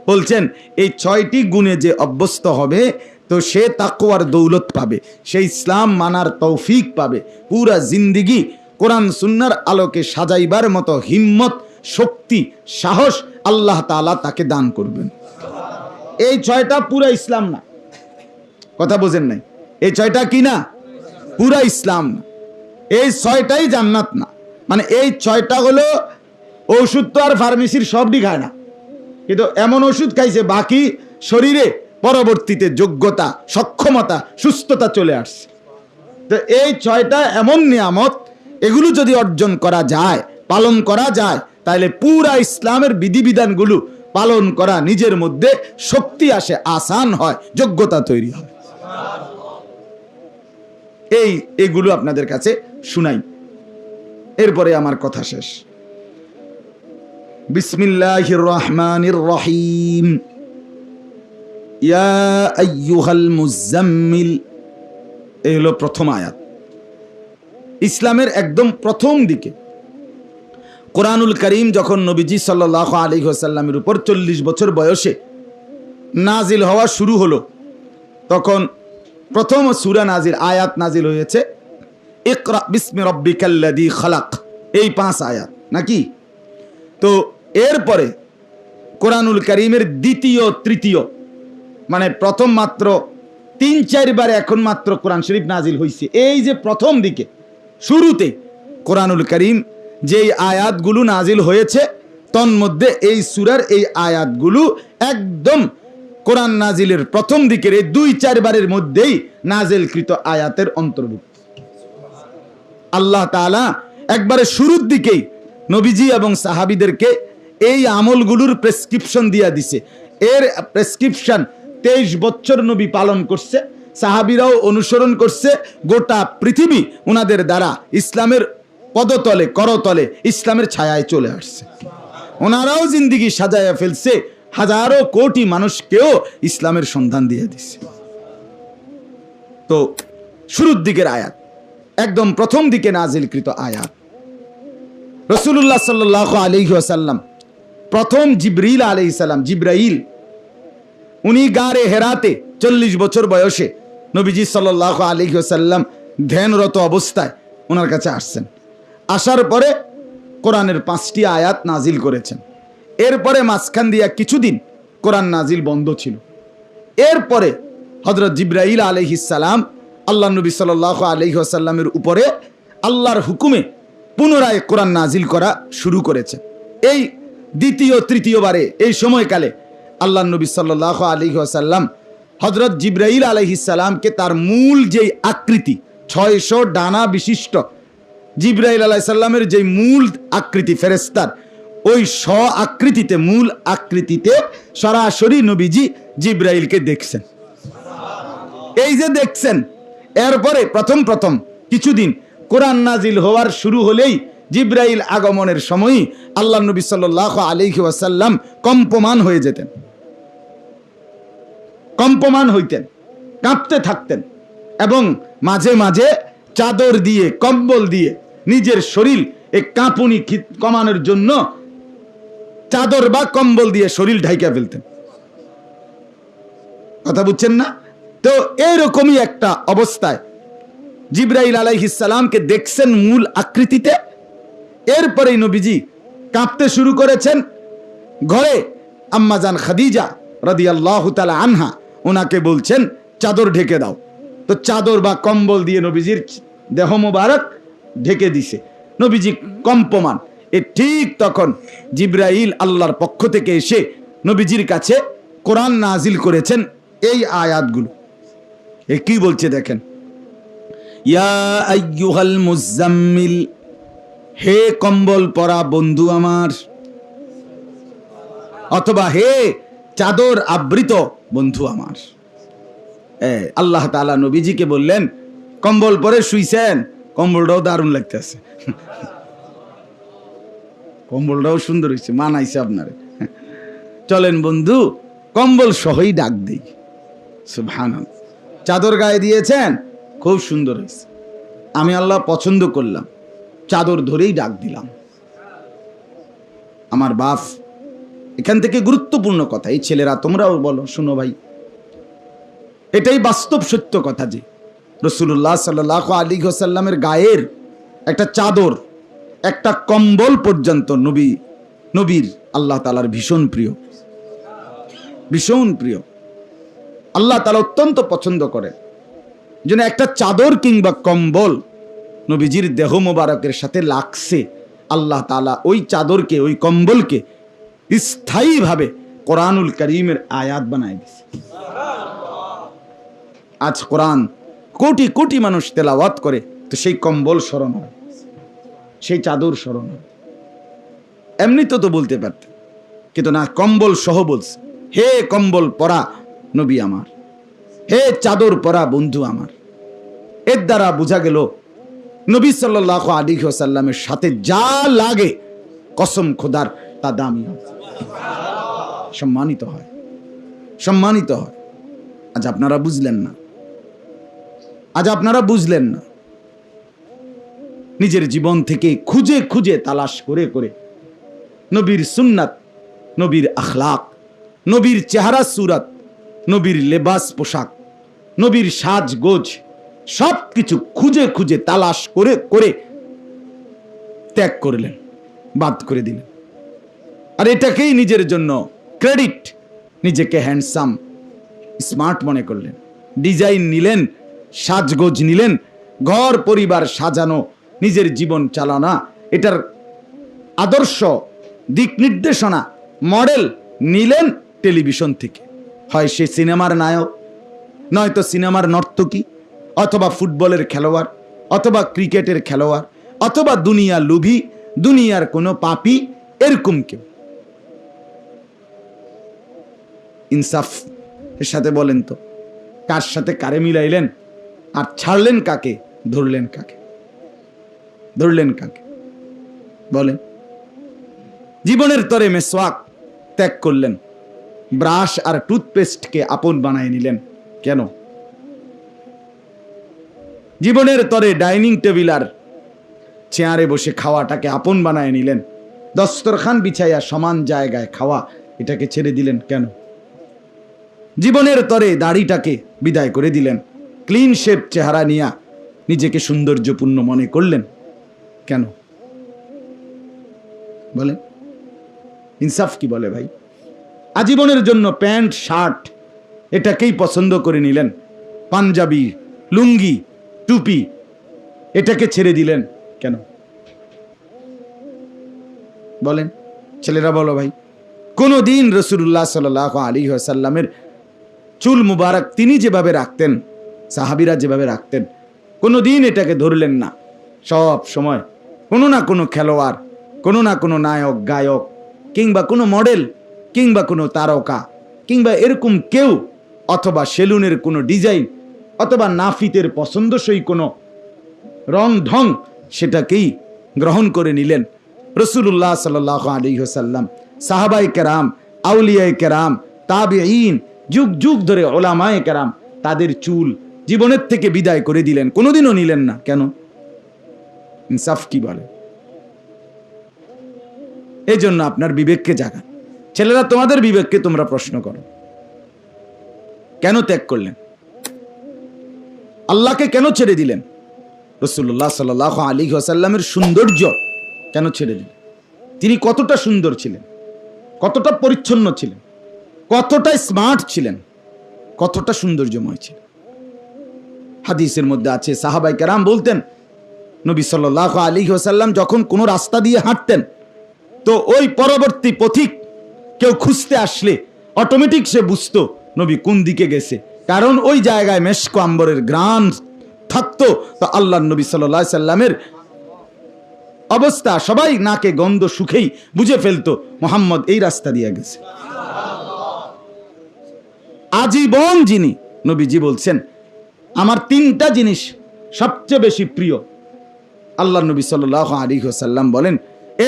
বলছেন, এই 6টি গুণে যে অভ্যস্ত হবে, তো সে তাকওয়ার দৌলত পাবে, সে ইসলাম মানার তৌফিক পাবে, পুরা জিন্দিগি কোরআন সুন্নাহর আলোকে সাজাইবার মতো হিম্মত, শক্তি, সাহস আল্লাহ তাআলা তাকে দান করবেন। এই 6টা পুরা ইসলাম না, কথা বোঝেন নাই? এই 6টা কি না? পুরা ইসলাম না। এই 6টাই জান্নাত না। মানে এই 6টা হলো ওষুধ, তো আর ফার্মেসির সবটি খায় না, কিন্তু এমন ওষুধ খাইছে বাকি শরীরে পরবর্তীতে যোগ্যতা, সক্ষমতা, সুস্থতা চলে আসছে। তো এই 6টা এমন নিয়ামত, এগুলো যদি অর্জন করা যায়, পালন করা যায়, তাহলে পুরা ইসলামের বিধিবিধানগুলো পালন করা নিজের মধ্যে শক্তি আসে, আসান হয়, যোগ্যতা তৈরি হয়। এইগুলো আপনাদের কাছে শুনাই, এরপরে আমার কথা শেষ। বিসমিল্লাহির রহমানির রহিম। ইয়া আইয়ুহাল মুজাম্মিল, এই হলো প্রথম আয়াত। ইসলামের একদম প্রথম দিকে কোরআনুল কারীম যখন নবীজি সাল্লাল্লাহু আলাইহি ওয়াসাল্লামের উপর 40 বছর বয়সে নাজিল হওয়া শুরু হলো, তখন প্রথম সূরা নাজিল, আয়াত নাজিল হয়েছে ইকরা বিসমি রাব্বিকাল্লাযী খালাক, এই 5 আয়াত নাকি? তো এরপরে কোরআনুল কারীমের দ্বিতীয় তৃতীয় মানে প্রথম মাত্র 3-4 বার এখন মাত্র কোরআন শরীফ নাজিল হয়েছে। এই যে প্রথম দিকে শুরুতে কোরআনুল কারীম যেই আয়াতগুলো নাজিল হয়েছে তন্মধ্যে এই সূরার এই আয়াতগুলো একদম কোরআন নাজিলের প্রথম দিকের এই 2-4 বারের মধ্যেই নাজিলকৃত আয়াতের অন্তর্ভুক্ত। আল্লাহ তাআলা একবারে শুরুর দিকেই নবীজি এবং সাহাবীদেরকে এই আমলগুলোর প্রেসক্রিপশন দিয়া দিছে। এর প্রেসক্রিপশন 23 বছর নবী পালন করছে, সাহাবীরাও অনুসরণ করছে, গোটা পৃথিবী ওনাদের দ্বারা ইসলামের পদতলে করতলে ইসলামের ছায়ায় চলে আসছে। ওনারাও জিন্দেগি সাজায়া ফেলছে, হাজারো কোটি মানুষকেও ইসলামের সন্ধান দিয়ে দিছে। তো শুরুর দিকের আয়াত, একদম প্রথম দিকে নাজিলকৃত আয়াত। রাসূলুল্লাহ সাল্লাল্লাহু আলাইহি ওয়াসাল্লাম প্রথম জিবরিল আলাইহিস সালাম, জিব্রাইল, উনি গারে হেরাতে 40 বছর বয়সে নবীজি সাল্লাল্লাহু আলাইহি ওয়াসাল্লাম ধ্যানরত অবস্থায় ওনার কাছে আসছেন। আসার পরে কোরআনের 5টি আয়াত নাজিল করেছেন। এরপরে মাঝখান দিয়া কিছুদিন কোরআন নাজিল বন্ধ ছিল। এরপরে হযরত জিবরাইল আলাইহিস সালাম আল্লাহ নবী সাল্লাল্লাহু আলাইহি ওয়াসাল্লামের উপরে আল্লাহর হুকুমে পুনরায় কোরআন নাজিল করা শুরু করেছেন। এই দ্বিতীয় তৃতীয়বারে এই সময়কালে আল্লাহ নবী সাল্লাল্লাহু আলাইহি ওয়াসাল্লাম হযরত জিবরাইল আলাইহিস সালামকে তার মূল যেই আকৃতি 600 ডানা বিশিষ্ট জিবরাইল আলাইহিস সালামের যেই মূল আকৃতি ফেরেশতার, ওই আকৃতিতে মূল আকৃতিতে সরাসরি নবীজি জিবরাইলকে দেখছেন। এই যে দেখছেন, এরপরে প্রথম কিছুদিন কোরআন নাজিল হওয়ার শুরু হলেই জিবরাইল আগমনের সময়ই আল্লাহ নবী সাল্লাল্লাহু আলাইহি ওয়াসাল্লাম কম্পমান হয়ে যেতেন, কম্পমান হইতেন, কাঁপতে থাকতেন এবং মাঝে মাঝে চাদর দিয়ে কম্বল দিয়ে নিজের শরীর এই কাঁপুনি কমানোর জন্য চাদর বা কম্বল দিয়ে শরীর ঢাইকা ফেলতেন। কথা বুঝছেন না? তো এইরকমই একটা অবস্থায় জিবরাইল আলাইহিস সালামকে দেখছেন মূল আকৃতিতে। এরপরেই নবীজি কাঁপতে শুরু করেছেন। ঘরে আম্মাজান খাদিজা রাদিয়াল্লাহু তাআলা আনহা ওনাকে বলছেন চাদর ঢেকে দাও। তো চাদর বা কম্বল দিয়ে নবীজির দেহ মোবারক ঢেকে দিছে। নবীজি কম্পমান। ঠিক তখন জিবরাইল আল্লাহর পক্ষ থেকে এসে নবীজির কাছে কোরআন নাজিল করেছেন এই আয়াতগুলো। কি বলছে দেখেন, ইয়া আইয়ুহাল মুজাম্মিল, হে কম্বল পরা বন্ধু আমার, অথবা হে চাদর আবৃত বন্ধু আমার। আল্লাহ তাআলা নবীজিকে বললেন কম্বল পরে শুইছেন, কম্বলটাও দারুণ লাগতেছে, কম্বলটাও সুন্দর হয়েছে, মানাইছে আপনারে, চলেন বন্ধু কম্বল সহই ডাক দেই। সুবহানাল্লাহ। চাদর গায়ে দিয়েছেন, খুব সুন্দর হয়েছে, আমি আল্লাহ পছন্দ করলাম, চাদর ধরেই ডাক দিলাম। আমার বাপ, এখান থেকে গুরুত্বপূর্ণ কথা, এই ছেলেরা তোমরাও বলো, শুনো ভাই, এটাই বাস্তব সত্য কথা যে রাসূলুল্লাহ সাল্লাল্লাহু আলাইহি ওয়াসাল্লামের গায়ের একটা চাদর, একটা কম্বল পর্যন্ত নবীর আল্লাহ তাআলার ভীষণ প্রিয়, ভীষণ প্রিয়। আল্লাহ তাআলা অত্যন্ত পছন্দ করেন। যেন একটা চাদর কিংবা কম্বল নবীজির দেহ মোবারকের সাথে লাগছে, আল্লাহ তাআলা ওই চাদরকে, ওই কম্বলকে স্থায়ীভাবে কোরআনুল কারীমের আয়াত বানায় দিয়েছে। আজ কোরআন কোটি কোটি মানুষ তেলাওয়াত করে, তো সেই কম্বল স্মরণ হয়, সেই চাদর স্মরণ হয়। এমনি তো বলতে পারতেন, কিন্তু না, কম্বল সহ বলছে, হে কম্বল পরা নবী আমার, হে চাদর পরা বন্ধু আমার। এর দ্বারা বোঝা গেল নবী সাল্লাল্লাহু আলাইহি ওয়াসাল্লামের সাথে যা লাগে কসম খোদার তা দামি হয়, সম্মানিত হয়, সম্মানিত হয়। আজ আপনারা বুঝলেন না, আজ আপনারা বুঝলেন না। নিজের জীবন থেকে খুঁজে খুঁজে তালাশ করে করে নবীর সুন্নাত, নবীর আখলাক, নবীর চেহারা সুরাত, নবীর লেবাস পোশাক, নবীর সাজগোজ, সব কিছু খুঁজে খুঁজে তালাশ করে করে ত্যাগ করলেন, বাদ করে দিলেন। আর এটাকেই নিজের জন্য ক্রেডিট, নিজেকে হ্যান্ডসাম স্মার্ট মনে করলেন, ডিজাইন নিলেন, সাজগোজ নিলেন, ঘর পরিবার সাজানো, নিজের জীবন চালানো, এটার আদর্শ দিক নির্দেশনা মডেল নিলেন টেলিভিশন থেকে। হয় সে সিনেমার নায়ক, নয়তো সিনেমার নর্তকী, অথবা ফুটবলের খেলোয়াড়, অথবা ক্রিকেটের খেলোয়াড়, অথবা দুনিয়া লোভী, দুনিয়ার কোনো পাপী, এরকম কেউ। ইনসাফ এর সাথে বলেন তো, কার সাথে কারে মিলাইলেন আর ছাড়লেন কাকে, ধরলেন কাকে? ধরলেন কাকে বলেন? জীবনের তরে মেসওয়াক ত্যাগ করলেন, ব্রাশ আর টুথপেস্টকে আপন বানায় নিলেন কেন? জীবনের তরে ডাইনিং টেবিল আর চেয়ারে বসে খাওয়াটাকে আপন বানায় নিলেন, দস্তরখান বিছাইয়া সমান জায়গায় খাওয়া এটাকে ছেড়ে দিলেন কেন? জীবনের তরে দাড়িটাকে বিদায় করে দিলেন, ক্লিন শেপ চেহারা নিয়ে নিজেকে সৌন্দর্যপূর্ণ মনে করলেন কেন? বলে ইনসাফ কি বলে ভাই? আজীবনের জন্য প্যান্ট শার্ট এটাকেই পছন্দ করে নিলেন, পাঞ্জাবি লুঙ্গি টুপি এটাকে ছেড়ে দিলেন কেন? বলেন ছেলেরা বলো ভাই। কোনদিন রাসূলুল্লাহ সাল্লাল্লাহু আলাইহি ওয়াসাল্লামের চুল মুবারক তিনি যেভাবে রাখতেন, সাহাবীরা যেভাবে রাখতেন, কোনদিন এটাকে ধরলেন না। সব সময় কোনো না কোনো খেলোয়াড়, কোনো না কোনো নায়ক গায়ক, কিংবা কোনো মডেল, কিংবা কোনো তারকা, কিংবা এরকম কেউ, অথবা সেলুনের কোনো ডিজাইন, অথবা নাফিতের পছন্দসই কোনো রং ঢং, সেটাকেই গ্রহণ করে নিলেন। রাসূলুল্লাহ সাল্লাল্লাহু আলাইহি ওয়াসাল্লাম, সাহাবায়ে কেরাম, আউলিয়ায়ে কেরাম, তাবেঈন, যুগ যুগ ধরে উলামায়ে কেরাম তাদের চুল জীবনের থেকে বিদায় করে দিলেন, কোনোদিনও নিলেন না কেন? ইনসাফ কি বলে? এই জন্য আপনার বিবেককে জাগান। ছেলেরা, তোমাদের বিবেককে তোমরা প্রশ্ন করো, কেন ত্যাগ করলেন? আল্লাহকে কেন ছেড়ে দিলেন? রাসূলুল্লাহ সাল্লাল্লাহু আলাইহি ওয়াসাল্লামের সৌন্দর্য কেন ছেড়ে দিলেন? তিনি কতটা সুন্দর ছিলেন, কতটা পরিচ্ছন্ন ছিলেন, কতটা স্মার্ট ছিলেন, কতটা সৌন্দর্যময় ছিলেন। হাদিসের মধ্যে আছে, সাহাবায়ে কেরাম বলতেন, নবী সাল্লাল্লাহু আলাইহি ওয়াসাল্লাম যখন কোনো রাস্তা দিয়ে হাঁটতেন, তো ওই পরবর্তী পথিক কেউ খুঁজতে আসলে অটোমেটিক সে বুঝতো নবী কোন দিকে গেছে, কারণ ওই জায়গায় মেশক আম্বরের ঘ্রাণ থাকতো। তো আল্লাহর নবী সাল্লাল্লাহু আলাইহি সাল্লামের অবস্থা সবাই নাকে গন্ধ সুখেই বুঝে ফেলতো মুহাম্মদ এই রাস্তা দিয়ে গেছে। আজীবন যিনি নবীজি বলছেন, আমার তিনটা জিনিস সবচেয়ে বেশি প্রিয়। আল্লাহর নবী সাল্লাল্লাহু আলাইহি ওয়াসাল্লাম বলেন,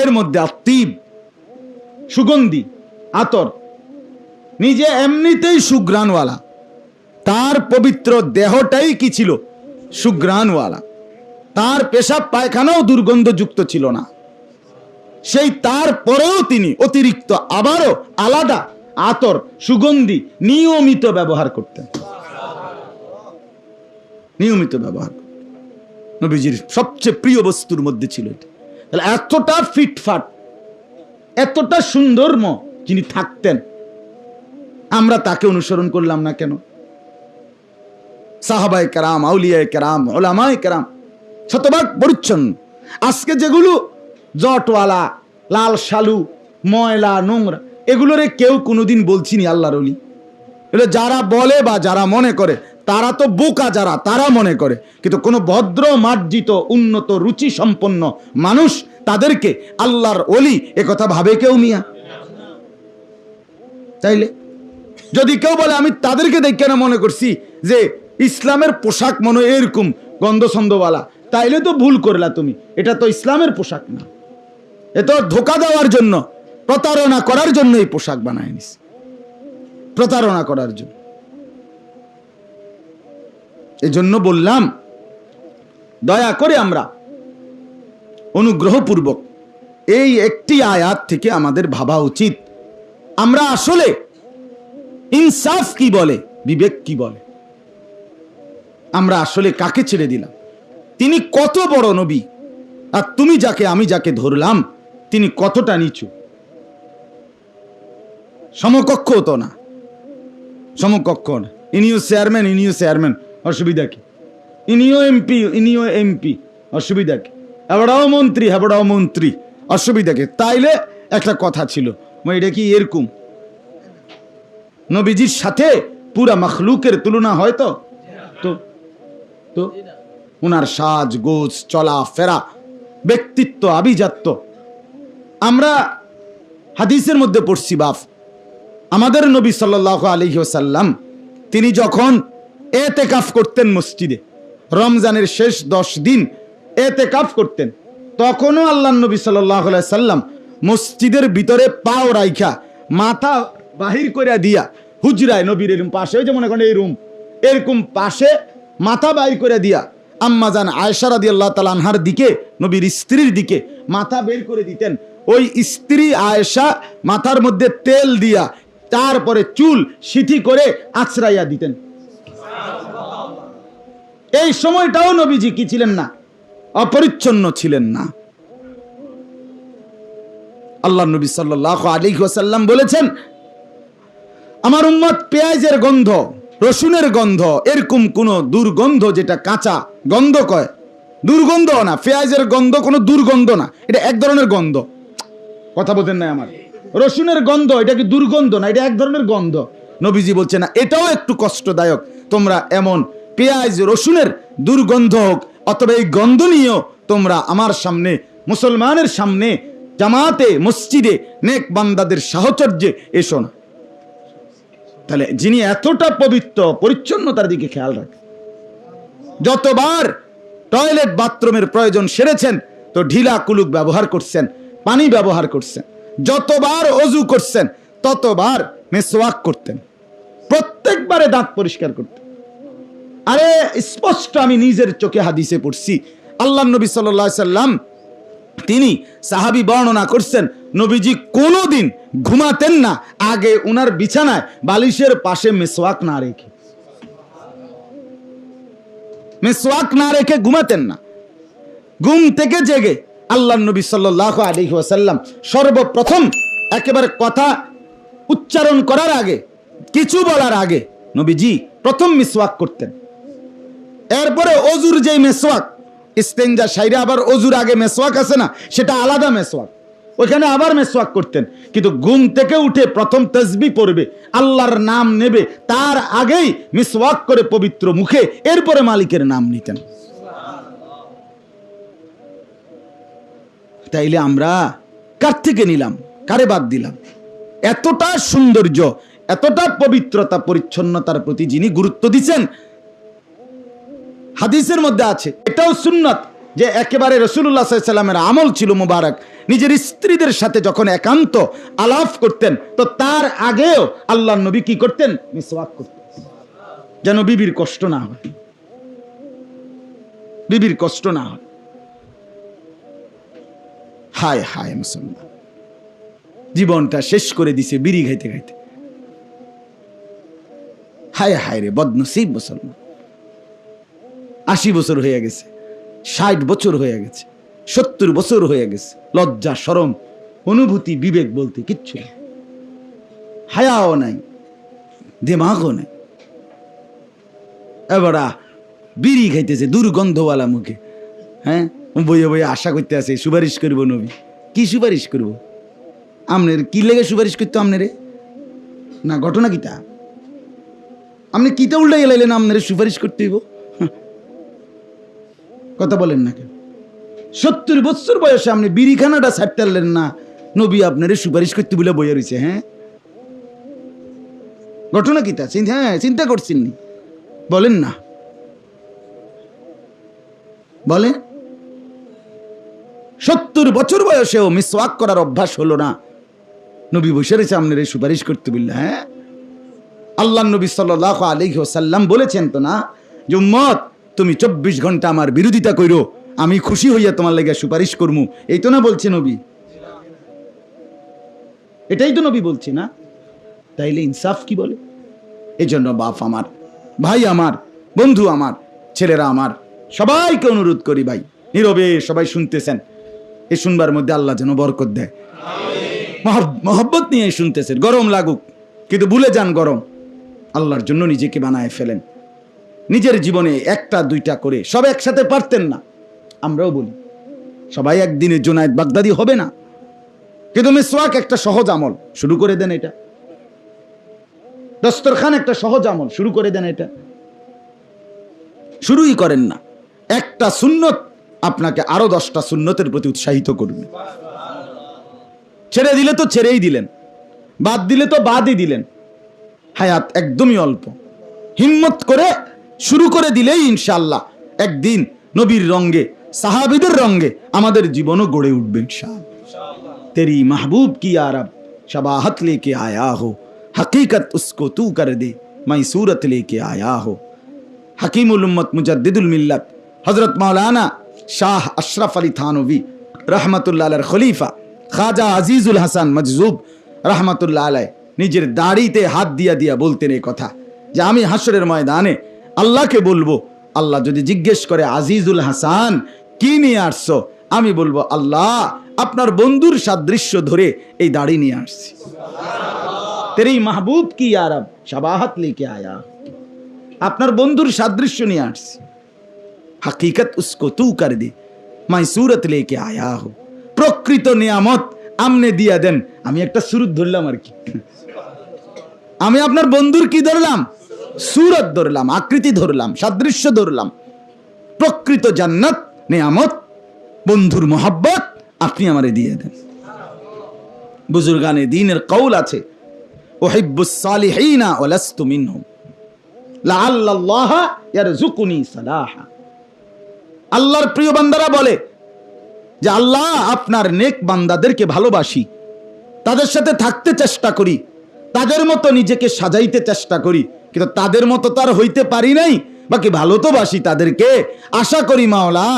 এর মধ্যে আত্তিব, সুগন্ধি, আতর, নিজে এমনিতেই সুঘ্রাণওয়ালা, তার পবিত্র দেহটাই কি ছিল? সুঘ্রাণওয়ালা। তার পেশাব পায়খানাও দুর্গন্ধযুক্ত ছিল না, সেই তারপরেও তিনি অতিরিক্ত আবারও আলাদা আতর, সুগন্ধি নিয়মিত ব্যবহার করতেন, নিয়মিত ব্যবহার করতেন। নবীজির সবচেয়ে প্রিয় বস্তুর মধ্যে ছিল এটা। তাহলে এতটা ফিটফাট, এতটা সুন্দরম যিনি থাকতেন, আমরা তাকে অনুসরণ করলাম না কেন? সাহাবায়ে কেরাম, আউলিয়ায়ে কেরাম, উলামায়ে কেরাম শতভাগ পরিচ্ছন্ন। আজকে যেগুলো জটওয়ালা, লাল সালু, ময়লা নোংরা, এগুলোরে কেউ কোনোদিন বলছিনি আল্লাহর ওলি। এগুলো যারা বলে বা যারা মনে করে তারা তো বোকা, যারা তারা মনে করে, কিন্তু কোনো ভদ্র মার্জিত উন্নত রুচি সম্পন্ন মানুষ তাদেরকে আল্লাহর ওলি এ কথা ভাবে কেউ মিয়া? তাইলে যদি কেউ বলে আমি তাদেরকে দেখে না মনে করছি যে ইসলামের পোশাক মনে এরকম গন্ধছন্দওয়ালা, তাইলে তো ভুল করলা তুমি, এটা তো ইসলামের পোশাক না, এ তো ধোঁকা দেওয়ার জন্য, প্রতারণা করার জন্য এই পোশাক বানায় নিস, প্রতারণা করার জন্য। এই জন্য বললাম, দয়া করে আমরা অনুগ্রহপূর্বক এই একটি আয়াত থেকে আমাদের ভাবা উচিত, আমরা আসলে ইনসাফ কি বলে, বিবেক কি বলে, আমরা আসলে কাকে ছেড়ে দিলাম? তিনি কত বড় নবী, আর তুমি যাকে, আমি যাকে ধরলাম তিনি কতটা নিচু। সমকক্ষও তো না, সমকক্ষ না। ইনিও চেয়ারম্যান, অসুবিধা কি? ইনিও এমপি, অসুবিধা কি? হেবড়াও মন্ত্রী, অসুবিধা কি? তাইলে একটা কথা ছিল, এটা কি এরকম নবীজির সাথে পুরা মখলুকের তুলনা হয়? তো তো উনার সাজ গোজ, চলা ফেরা, ব্যক্তিত্ব, আভিজাত্য। আমরা হাদিসের মধ্যে পড়ছি বাপ, আমাদের নবী সাল্লাল্লাহু আলাইহি ওয়াসাল্লাম তিনি যখন এতেকাফ করতেন মসজিদে, রমজানের শেষ 10 দিন এতেকাফ করতেন, তখনও আল্লাহ নবী সাল্লাল্লাহু আলাইহি ওয়াসাল্লাম মসজিদের ভিতরে পাও রাইখা মাথা বাহির করে দিয়া হুজরায় নবীর এরকম পাশে, ওই যে মনে করেন এই রুম, এরকম পাশে মাথা বাইর করে দিয়া আম্মাজান আয়েশা রাদিয়াল্লাহু তাআলা আনহার দিকে, নবীর স্ত্রীর দিকে মাথা বের করে দিতেন। ওই স্ত্রী আয়েশা মাথার মধ্যে তেল দিয়া তারপরে চুল সিথি করে আছড়াইয়া দিতেন। এই সময়টাও নবীজি কি ছিলেন না? অপরিচ্ছন্ন ছিলেন না। আল্লাহ নবী সাল্লাল্লাহু আলাইহি ওয়াসাল্লাম বলেছেন, আমার উম্মত পেঁয়াজের গন্ধ, রসুনের গন্ধ, এরকম কোন দুর্গন্ধ, যেটা কাঁচা গন্ধ কয়, দুর্গন্ধ না, পেঁয়াজের গন্ধ কোনো দুর্গন্ধ না, এটা এক ধরনের গন্ধ। কথা বলতেন না আমার? রসুনের গন্ধ এটা কি দুর্গন্ধ না? এটা এক ধরনের গন্ধ। নবীজি বলছে না, এটাও একটু কষ্টদায়ক, তোমরা এমন পেঁয়াজ রসুনের দুর্গন্ধ হোক, অথবা এই গন্ধ নিয়েও তোমরা আমার সামনে, মুসলমানের সামনে, জামাতে মসজিদে নেক বান্দাদের সাহচর্যে এসো না। তাহলে যিনি এতটা পবিত্র, পরিচ্ছন্নতার দিকে খেয়াল রাখেন, যতবার টয়লেট বাথরুমের প্রয়োজন সেরেছেন তো ঢিলা কুলুক ব্যবহার করছেন, পানি ব্যবহার করছেন, যতবার অজু করছেন ততবার মেসওয়াক করতেন, প্রত্যেকবারে দাঁত পরিষ্কার করতেন। আরে স্পষ্ট আমি নিজের চোখে হাদিসে পড়ছি, আল্লাহ নবী সাল্লাল্লাহু আলাইহি সাল্লাম তিনি সাহাবী বর্ণনা করছেন, নবীজি কোনোদিন ঘুমাতেন না আগে উনার বিছানায় বালিশের পাশে মেসওয়াক না রেখে ঘুমাতেন না। ঘুম থেকে জেগে আল্লাহ নবী সাল্লাল্লাহু আলাইহি ওয়াসাল্লাম সর্বপ্রথম একেবারে কথা উচ্চারণ করার আগে, কিছু বলার আগে নবীজি প্রথম মিসওয়াক করতেন। এরপরে অজুর যে মেসওয়াক, ইস্তেঞ্জা সাইরে আবার অজুর আগে মেসওয়াক আছে না, সেটা আলাদা মেসওয়াক, ওখানে আবার মেসওয়াক করতেন। কিন্তু ঘুম থেকে উঠে প্রথম তাসবিহ পড়বে, আল্লাহর নাম নেবে, তার আগেই মিসওয়াক করে পবিত্র মুখে এরপরে মালিকের নাম নিতেন। তাইলে আমরা কার থেকে নিলাম, কারে বাদ দিলাম? এতটা সৌন্দর্য, এতটা পবিত্রতা, পরিচ্ছন্নতার প্রতি যিনি গুরুত্ব দিচ্ছেন, হাদিসের মধ্যে আছে, এটাও সুন্নাত যে একেবারে রাসূলুল্লাহ সাল্লাল্লাহু আলাইহি ওয়াসাল্লামের আমল ছিল মুবারক, নিজের স্ত্রীদের সাথে যখন একান্ত আলাপ করতেন তো তার আগেও আল্লাহর নবী কি করতেন? মিসওয়াক করতেন, যেন বিবির কষ্ট না হয়, বিবির কষ্ট না হয়। হায় হায় মুসলমান, জীবনটা শেষ করে দিছে বিড়ি খাইতে খাইতে। হায় হায় রে বদনসিব মুসলমান, 80 বছর হয়ে গেছে, 60 বছর হয়ে গেছে, 70 বছর হয়ে গেছে, লজ্জা শরম অনুভূতি বিবেক বলতে কিচ্ছু নেই, হায়াও নাই, দিমাগও নাই। এবারা বিড়ি খাইতেছে দুর্গন্ধওয়ালা মুখে, হ্যাঁ, বইয়ে বইয়ে আশা করতে আছে সুপারিশ করবো নবী। কি সুপারিশ করবো? আমনের কি লেগে সুপারিশ করতো? আমনেরে না ঘটনা কিতা? আপনি কিতা উল্টে গেলাইলেন আমনেরে সুপারিশ করতে হইব? কথা বলেন না কেন? 70 বছর বয়সে আপনি বিড়িখানাটা ছাড়তে পারলেন না, নবী আপনারে সুপারিশ করতে বলে বইয়া রয়েছে। হ্যাঁ, ঘটনা কিতা? হ্যাঁ, চিন্তা করছেন নি? বলেন না, বলেন। 70 বছর বয়সেও মিসওয়াক করার অভ্যাস হলো না, নবী বসে রয়েছে আপনারে সুপারিশ করতে বললে। হ্যাঁ, আল্লাহ নবী সাল্লাল্লাহু আলাইহি ওয়াসাল্লাম বলেছেন তো না যে উম্মত তুমি 24 ঘন্টা আমার বিরোধিতা কইরো, আমি খুশি হইয়া তোমার লাগি সুপারিশ করমু। এই তো না বলছে নবী, এটাই তো নবী বলছে না? তাইলে ইনসাফ কি বলে? এই জন্য বাপ আমার, ভাই আমার, বন্ধু আমার, ছেলেরা আমার, সবাইকে অনুরোধ করি ভাই, নীরবে সবাই শুনতেছেন, এই শুনবার মধ্যে আল্লাহ যেন বরকত দেয়। মহব্বত নিয়ে শুনতেছেন, গরম লাগুক, কিন্তু ভুলে যান গরম। আল্লাহর জন্য নিজেকে বানায় ফেলেন। নিজের জীবনে একটা দুইটা করে সব একসাথে পারতেন না, আমরাও বলি সবাই একদিনে জুনায়েদ বাগদাদি হবে না, কিন্তু মিসওয়াক একটা সহজ আমল, শুরু করে দেন এটা। দস্তরখান একটা সহজ আমল, শুরু করে দেন এটা। শুরুই করেন না। একটা সুন্নত আপনাকে আরো 10টা সুন্নতের প্রতি উৎসাহিত করবে। ছেড়ে দিলে তো ছেড়েই দিলেন, বাদ দিলে তো বাদই দিলেন। হায়াত একদমই অল্প, হিম্মত করে শুরু করে দিলেই ইনশাআল্লাহ একদিন নবীর রঙ্গে, সাহাবীদের রঙ্গে আমাদের জীবনও গড়ে উঠবে ইনশাআল্লাহ। তেরি মাহবুব কি আরব शबाहत लेके आया हो, हकीकत उसको तू कर दे, मैं सूरत लेके आया हो। हकीमुल उम्मत मुजद्दिदुल मिल्लत हजरत मौलाना शाह अशरफ अली थानवी रहमतुल्लाह अलैह खलीफा ख्वाजा अजीजुल हसन मजजूब रहमतुल्लाह अलैह নিজের দাড়িতে হাত দিয়া দিয়া বলতেন এই কথা যে আমি হাসরের ময়দানে আল্লাহকে বলবো, আল্লাহ যদি জিজ্ঞেস করে আজিজুল হাসান কি নিয়ে আসছো, আমি বলবো আল্লাহ আপনার বন্ধুর সাদৃশ্য ধরে এই দাড়ি নিয়ে আসছি। তেরি মাহবুব কি আরব শাবাহাত লেকে আয়া, আপনার বন্ধুর সাদৃশ্য নিয়ে আসছি। হकीकत उसको तू कर दे, मैं सूरत लेके आया हूं। প্রকৃত নিয়ামত আমনে দিয়া দেন, আমি একটা সুরত ধরলাম আর কি। আমি আপনার বন্ধুর কি ধরলাম? সুরত ধরলাম, আকৃতি ধরলাম, সাদৃশ্য ধরলাম। প্রকৃত জান্নাত নিয়ামত, বন্ধুর মোহাব্বত আপনি আমারে দিয়ে দেন। বুজুর্গানে দ্বীনের কওল আছে, উহিব্বুস সালিহিনা ওয়া লাস্তু মিনহুম লাআল্লাল্লাহ ইয়ারযুকুনি সালাহা। আল্লাহর প্রিয় বান্দারা বলে যে আল্লাহ আপনার নেক বান্দাদেরকে ভালোবাসি, তাদের সাথে থাকতে চেষ্টা করি, তাদের মতো নিজেকে সাজাইতে চেষ্টা করি, কিন্তু তাদের মতো তার হইতে পারি নাই, বাকি ভালো তো বাসি তাদেরকে। আশা করি মাওলা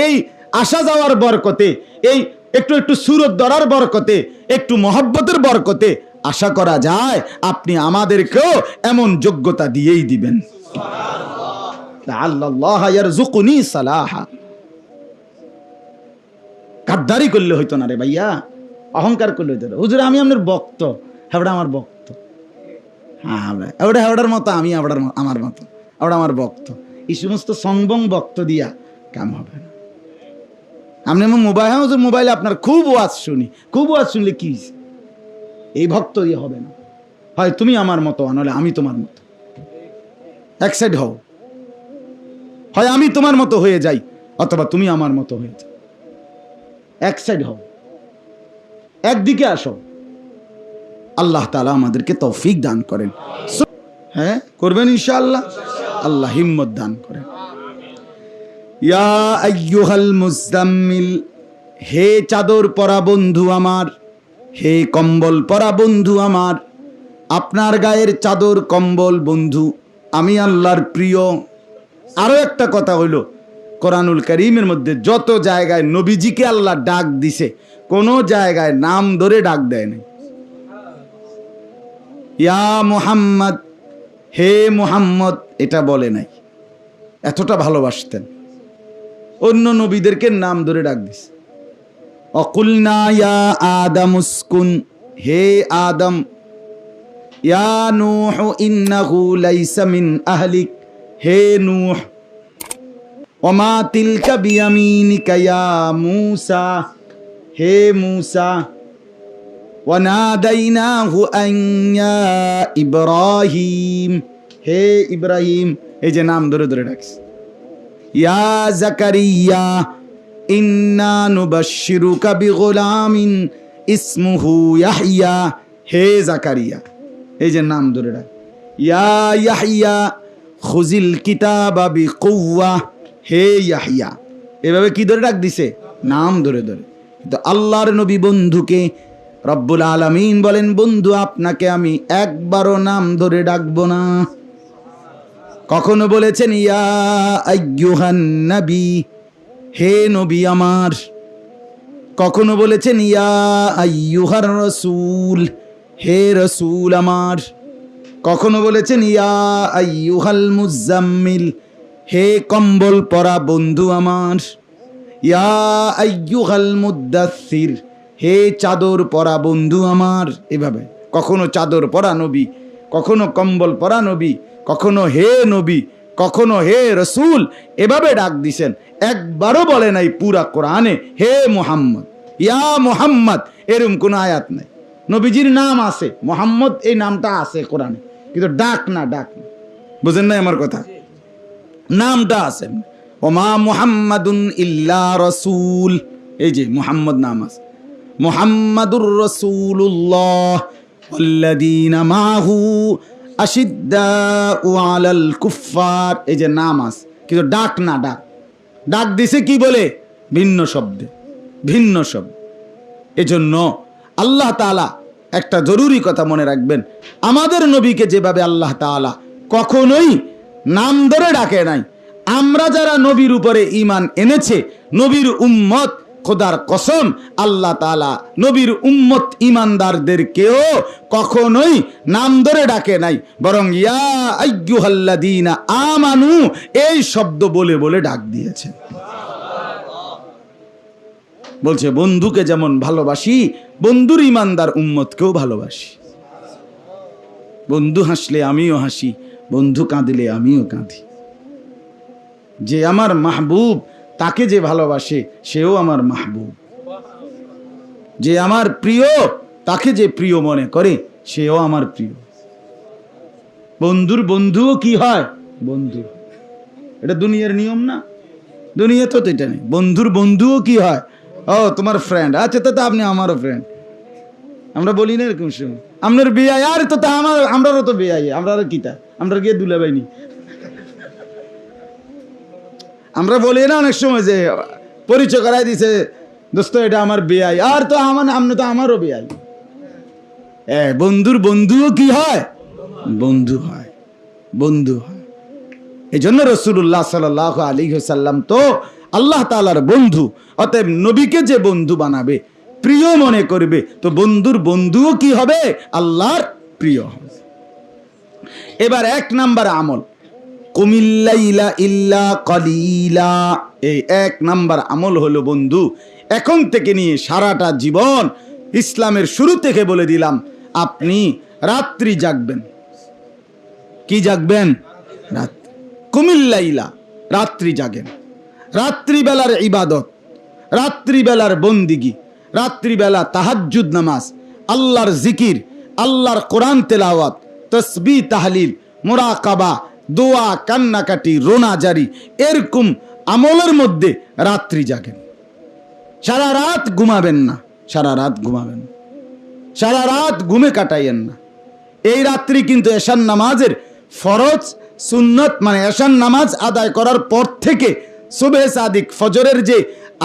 এই আসা যাওয়ার বরকতে, এই একটু একটু সুরত ধরার বরকতে, একটু মহব্বতের বরকতে আশা করা যায় আপনি আমাদেরকেও এমন যোগ্যতা দিয়েই দিবেন। আল্লাহ ইয়ারযুকুনি সালাহা। গাদ্দারি করলে হইতো না রে ভাইয়া, অহংকার করলে হইতো না। হুজুর আমি আপনার ভক্ত, হেবড়া আমার ভক্ত, হ্যাঁ হেবড়া হেবড়ার মতো, আমি আমার মতো, হেবড়া আমার ভক্ত। এই সমস্ত সংবং ভক্ত দিয়া কাম হবে না। আপনি আমার মোবাইলে আপনার খুব ওয়াজ শুনি, খুব ওয়াজ শুনলে কি এই ভক্ত দিয়ে হবে না। হয় তুমি আমার মতো, নাহলে আমি তোমার মতো। এক সাইড হও, হয় আমি তোমার মতো হয়ে যাই অথবা তুমি আমার মতো হয়ে যাও। এক সাইড হও, একদিকে আসো। আল্লাহ তাআলা আমাদেরকে তৌফিক দান করেন। হ্যাঁ করবেন ইনশাআল্লাহ, আল্লাহ হিম্মত দান করেন। ইয়া আইয়ুহাল মুজাম্মিল, হে চাদর পরা বন্ধু আমার, হে কম্বল পরা বন্ধু আমার, আপনার গায়ের চাদর কম্বল বন্ধু, আমি আল্লাহর প্রিয়। আরো একটা কথা হইল, কোরআনুল কারীমের মধ্যে যত জায়গায় নবীজিকে আল্লাহ ডাক দিছে, কোন জায়গায় নাম ধরে ডাক দেয় নাই। ইয়া মুহাম্মদ, হে মুহাম্মদ এটা বলে নাই। এতটা ভালোবাসতেন। অন্য নবীদেরকে নাম ধরে ডাক দিছে। অকুলনা ইয়া আদম উসকুন, হে আদম, ইয়া নূহ ইন্নাহু লাইসা মিন আহলিক, হে নূহ, ওমা তিলকা বিয়ামিনিকা ইয়া মূসা, হে মূসা, ওয়ানাদাইনাহু আন ইয়া ইব্রাহিম, হে ইব্রাহিম, এই যে নাম ধরে ধরে ডাকছে। ইয়া জাকারিয়া ইন্না নুবাশশিরুকা বিগুলামিন ইসমুহু ইয়াহইয়া, হে জাকারিয়া, এই যে নাম ধরে ডাক। ইয়া ইয়াহইয়া খুজিল কিতাবা বিকুওয়া, হে ইয়াহইয়া, এভাবে কি ধরে ডাক দিছে? নাম ধরে ধরে। তো আল্লাহর নবী বন্ধুকে রব্বুল আলামিন বলেন, বন্ধু আপনাকে আমি একবারও নাম ধরে ডাকবো না। কখনো বলেছেন ইয়া আইয়ুহান নবী, হে নবী আমার। কখনো বলেছেন ইয়া আইয়ুহার রাসূল, হে রাসূল আমার। কখনো বলেছেন ইয়া আইয়ুহাল মুজাম্মিল, হে কম্বল পরা বন্ধু আমার। ইয়া আইয়ুহাল মুদ্দাসসির, হে চাদর পরা বন্ধু আমার, এভাবে কখনো চাদর পরা নবী, কখনো কম্বল পরা নবী, কখনো হে নবী, কখনো হে রসুল, এভাবে ডাক দিছেন। একবারও বলে নাই পুরা কোরআনে হে মুহাম্মদ, ইয়া মুহাম্মদ, এরকম কোনো আয়াত নাই। নবীজির নাম আছে, মুহাম্মদ এই নামটা আছে কোরআনে, কিন্তু ডাক না, বুঝেন না আমার কথা? নামটা আছে, ওমা মুহাম্মাদুন ইল্লা রাসূল, এই যে মুহাম্মদ নাম আছে, মুহাম্মাদুর রাসূলুল্লাহ ওয়াল্লাযীনা মাহু আশিদ্দাউ আলাল কুফফার, এই যে নাম আছে, কিন্তু ডাক না। ডাক দিছে কি বলে? ভিন্ন শব্দে, ভিন্ন শব্দ। এজন্য আল্লাহ তাআলা একটা জরুরি কথা মনে রাখবেন, আমাদের নবীকে যেভাবে আল্লাহ তাআলা কখনোই নাম ধরে ডাকে নাই, আমরা যারা নবীর উপরে ঈমান এনেছে, নবীর উম্মত, খোদার কসম আল্লাহ তাআলা নবীর উম্মত ঈমানদারদেরকেও কখনোই নাম ধরে ডাকে নাই, বরং ইয়া আইয়ুহাল্লাযীনা আমানু এই শব্দ বলে বলে ডাক দিয়েছে। বলছে বন্ধুকে যেমন ভালোবাসি, বন্ধুর ঈমানদার উম্মতকেও ভালোবাসি। বন্ধু হাসলে আমিও হাসি, বন্ধু কাঁদলে আমিও কাঁদি। যে আমার মাহবুব, তাকে যে ভালোবাসে সেও আমার মাহবুব। যে আমার প্রিয়, তাকে যে প্রিয় মনে করে সেও আমার প্রিয়। বন্ধুর বন্ধুও কি হয়? বন্ধু। এটা দুনিয়ার নিয়ম না, দুনিয়া তো এটা নেই। বন্ধুর বন্ধুও কি হয়? ও তোমার ফ্রেন্ড, আচ্ছা তো আপনি আমারও ফ্রেন্ড। আমরা বলি না এরকম সময়, আপনার বিয়ে আর তো তা আমার, আমরারও তো বিয়ে, আমরা কিতা, আমরা গিয়ে দুলাবাইনি। আমরা বলি না অনেক সময় যে পরিচয় করাই দিছে, দোস্ত এটা আমার বেয়াই, আর তো আমার, আপনি তো আমারও বেয়াই। বন্ধুর বন্ধুও কি হয়? বন্ধু হয়, বন্ধু হয়। এই জন্য রাসূলুল্লাহ সাল্লাল্লাহু আলাইহি ওয়াসাল্লাম তো আল্লাহ তাআলার বন্ধু। অতএব নবীকে যে বন্ধু বানাবে, প্রিয় মনে করবে, তো বন্ধুর বন্ধুও কি হবে? আল্লাহর প্রিয় হবে। এবার 1 নাম্বার আমল, কুমিল্লাইলা ইল্লা কলিলা। এই 1 নাম্বার আমল হলো বন্ধু, এখন থেকে নিয়ে সারাটা জীবন, ইসলামের শুরু থেকে বলে দিলাম, আপনি রাত্রি জাগবেন। কি জাগবেন? রাত্রি। কুমিল্লাইলা, রাত্রি জাগেন। রাত্রিবেলার ইবাদত, রাত্রিবেলার বন্দিগি, রাত্রিবেলা তাহাজ্জুদ নামাজ, আল্লাহর জিকির, আল্লাহর কোরআন তেলাওয়াত, তাসবিহ তাহলিল, মুরাকাবা, দোয়া, কান্নাকাটি, রোনাজারি, এরকম আমলের মধ্যে রাত্রি জাগেন। সারা রাত ঘুমাবেন না, সারা রাত ঘুমাবেন, সারা রাত ঘুমে কাটাইয়েন না। এই রাত্রি কিন্তু এশার নামাজের ফরজ সুন্নত, মানে এশার নামাজ আদায় করার পর থেকে সুবহে সাদিক, ফজরের যে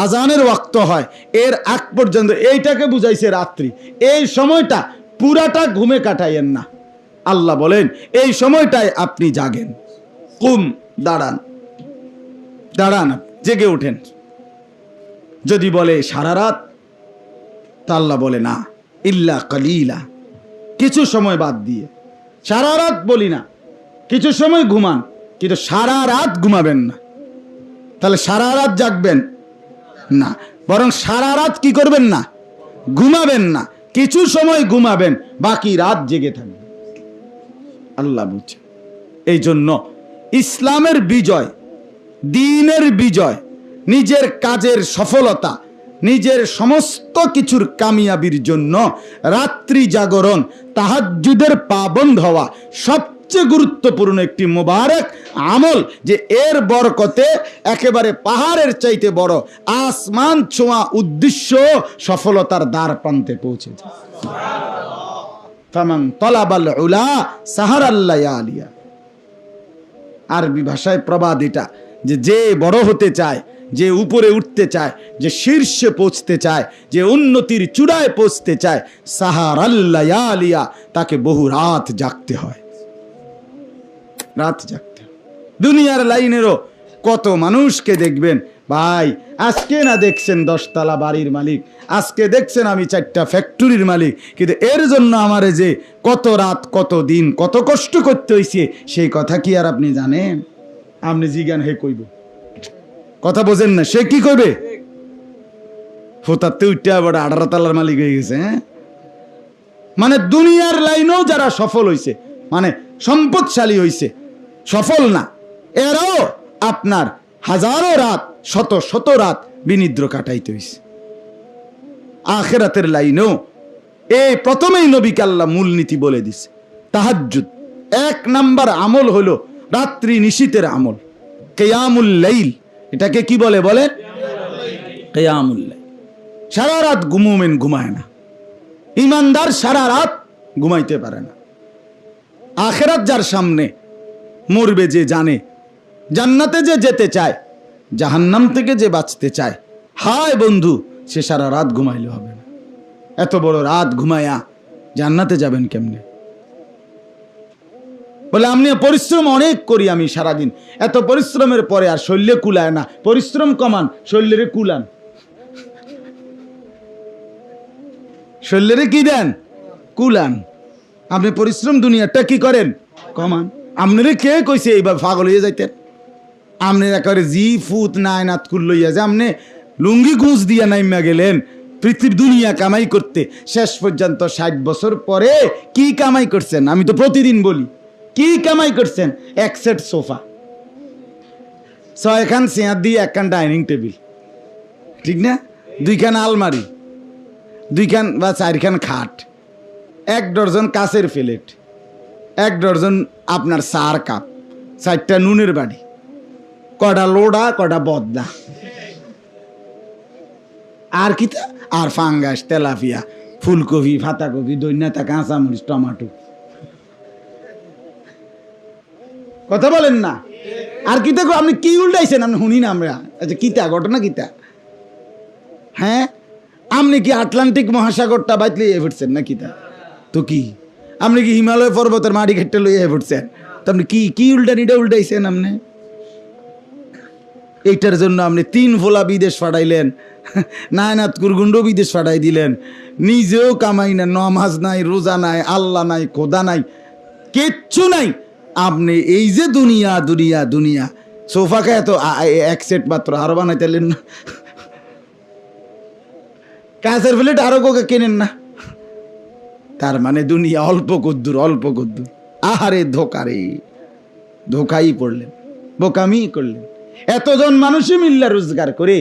আজানের ওয়াক্ত হয়, এর আগ পর্যন্ত এইটাকে বুঝাইছে রাত্রি। এই সময়টা পুরাটা ঘুমে কাটাইয়েন না। আল্লাহ বলেন এই সময়টায় আপনি জাগেন। কুম, দাঁড়ান, দাঁড়ান, জেগে ওঠেন। যদি বলে সারা রাত, তা আল্লাহ বলে না, ইল্লা কলিলা, কিছু সময় বাদ দিয়ে। সারা রাত বলি না, কিছু সময় ঘুমান, কিন্তু সারা রাত ঘুমাবেন না। তাহলে সারা রাত জাগবেন না, বরং সারা রাত কি করবেন না? ঘুমাবেন না, কিছু সময় ঘুমাবেন, বাকি রাত জেগে থাকবেন। আল্লাহ বুঝছে। এই জন্য ইসলামের বিজয়, দ্বীনের বিজয়, নিজের কাজের সফলতা, নিজের সমস্ত কিছুর কামিয়াবির জন্য রাত্রি জাগরণ, তাহাজ্জুদের পাবন্দ হওয়া সবচেয়ে গুরুত্বপূর্ণ একটি মোবারক আমল, যে এর বরকতে একেবারে পাহাড়ের চাইতে বড়, আসমান ছোঁয়া উদ্দেশ্য সফলতার দ্বার প্রান্তে পৌঁছে যায়। ফামান তালাবাল উলা সাহারাল লায়ালিয়া। আরবি ভাষায় প্রবাদ এটা, যে বড় হতে চায়, যে উপরে উঠতে চায়, যে শীর্ষে পৌঁছতে চায়, যে উন্নতির চূড়ায় পৌঁছতে চায়, সাহারাল লায়ালিয়া, তাকে বহু রাত জাগতে হয়, রাত জাগতে হয়। দুনিয়ার লাইনেরও কত মানুষকে দেখবেন ভাই, আজকে না দেখছেন 10 তলা বাড়ির মালিক, আজকে দেখছেন আমি 4টা ফ্যাক্টরির মালিক, কিন্তু এর জন্য আমারে যে কত রাত, কত দিন, কত কষ্ট করতে হয়েছে, সেই কথা কি আর আপনি জানেন? আপনি জিজ্ঞান হে কইব, কথা বোঝেন না, সে কি করবে? ফোতাতে উঠতে আবার 18 তালার মালিক হয়ে গেছে। হ্যাঁ, মানে দুনিয়ার লাইনেও যারা সফল হইছে, মানে সম্পদশালী হইছে, সফল না, এরাও আপনার হাজারো রাত, শত শত রাত বিনিদ্র কাটাইতে হইছে। আখিরাতের লাইনেও এই প্রথমেই নবীকে আল্লাহ মূলনীতি বলে দিছে, তাহাজ্জুদ 1 নাম্বার আমল হলো রাত্রি নিশীথের আমল, কিয়ামুল লাইল। এটাকে কি বলে? বলে কিয়ামুল লাইল। সারা রাত মুমিন ঘুমায় না, ইমানদার সারা রাত ঘুমাইতে পারে না। আখিরাত যার সামনে, মরবে যে জানে, জান্নাতে যে যেতে চায়, জাহান্নাম থেকে যে বাঁচতে চায়, হায় বন্ধু, সে সারা রাত ঘুমাইলে হবে না। এত বড় রাত ঘুমায়া জান্নাতে যাবেন কেমনে? বলে আমি পরিশ্রম অনেক করি, আমি সারাদিন, এত পরিশ্রমের পরে আর শরীরে কুলায় না, পরিশ্রম কমান, শরীরে কুলান। শরীরে কি দেন? কুলান। আপনি পরিশ্রম দুনিয়াটা কি করেন? কমান। আপনারে কে কইছে এইবার পাগল হয়ে যাইতেন? আপনি একেবারে জি ফুত নাই নাত কুল লইয়া যে আপনি লুঙ্গি গুঁজ দিয়া নাইমা গেলেন পৃথিবী দুনিয়া কামাই করতে। শেষ পর্যন্ত 60 বছর পরে কি কামাই করছেন? আমি তো প্রতিদিন বলি, কি কামাই করছেন? 1 সেট সোফা, 6 খান চেয়ার দিয়ে 1 খান ডাইনিং টেবিল, ঠিক না? 2 খান আলমারি, 2 খান বা 4 খান খাট, 1 ডজন কাচের প্লেট, 1 ডজন আপনার চার কাপ, 4টা নুনের বাড়ি, কটা লোডা, কটা বদনা, আর কি? আর ফাঙ্গাস, তেলাপিয়া, ফুলকপি, পাতাকপি, দৈন্যতা, কাঁচামরিচ, টমাটো। কথা বলেন না? আর কি দেখো, আপনি কি উল্টাইছেন? আপনি শুনি না আমরা। আচ্ছা, কিতা ঘটনা কিতা? হ্যাঁ, আপনি কি আটলান্টিক মহাসাগরটা বাইতে লইয়ে ফুটছেন না কিতা? তো কি আপনি কি হিমালয় পর্বতের মাটি ঘেটে লইয়ে ফুটছেন? তো আপনি কি কি উল্টানিটা উল্টাইছেন আপনি? এইটার জন্য আপনি 3 ফোলা বিদেশ পাঠাইলেন, নায়নাত কুরগুন্ড বিদেশ পাঠাই দিলেন, নিজেও কামাই না, নামাজ নাই, রোজা নাই, আল্লাহ নাই, খোদা নাই, কিচ্ছু নাই। আপনি এই যে দুনিয়া দুনিয়া দুনিয়া, সোফাকে এত 1 সেট মাত্র আরো বানাইতেলেন না, কাঁচের প্লেট আরো কোকে কেনেন না। তার মানে দুনিয়া অল্প কদ্দুর, অল্প কদ্দুর। আহারে ধোকারে, ধোকাই পড়লেন, বোকামি করলেন। এতজন মানুষই মিল্লা রোজগার করে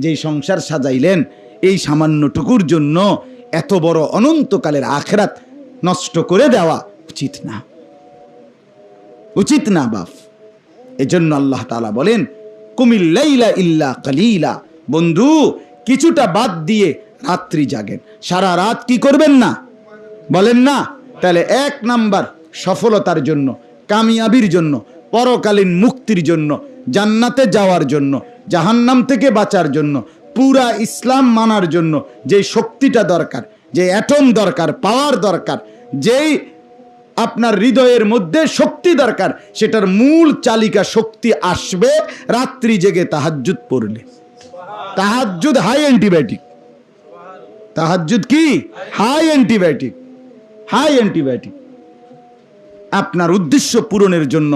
যে সংসার সাজাইলেন, এই সামান্যটুকুর জন্য এত বড় অনন্তকালের আখিরাত নষ্ট করে দেওয়া উচিত না, উচিত না বাপ। এজন্য আল্লাহ তাআলা বলেন, কুমিল লাইলা ইল্লা কালিলা, বন্ধু কিছুটা বাদ দিয়ে রাত্রি জাগেন, সারা রাত কি করবেন না? বলেন না? তাহলে 1 নাম্বার সফলতার জন্য, কামিয়াবির জন্য, পরকালীন মুক্তির জন্য, জান্নাতে যাওয়ার জন্য, জাহান্নাম থেকে বাঁচার জন্য, পুরা ইসলাম মানার জন্য যে শক্তিটা দরকার, যে অ্যাটম দরকার, পাওয়ার দরকার, যেই আপনার হৃদয়ের মধ্যে শক্তি দরকার, সেটার মূল চালিকা শক্তি আসবে রাত্রি জেগে তাহাজ্জুদ পড়লে। তাহাজ্জুদ হাই অ্যান্টিবায়োটিক। তাহাজ্জুদ কি? High antibiotic, high antibiotic. আপনার উদ্দেশ্য পূরণের জন্য,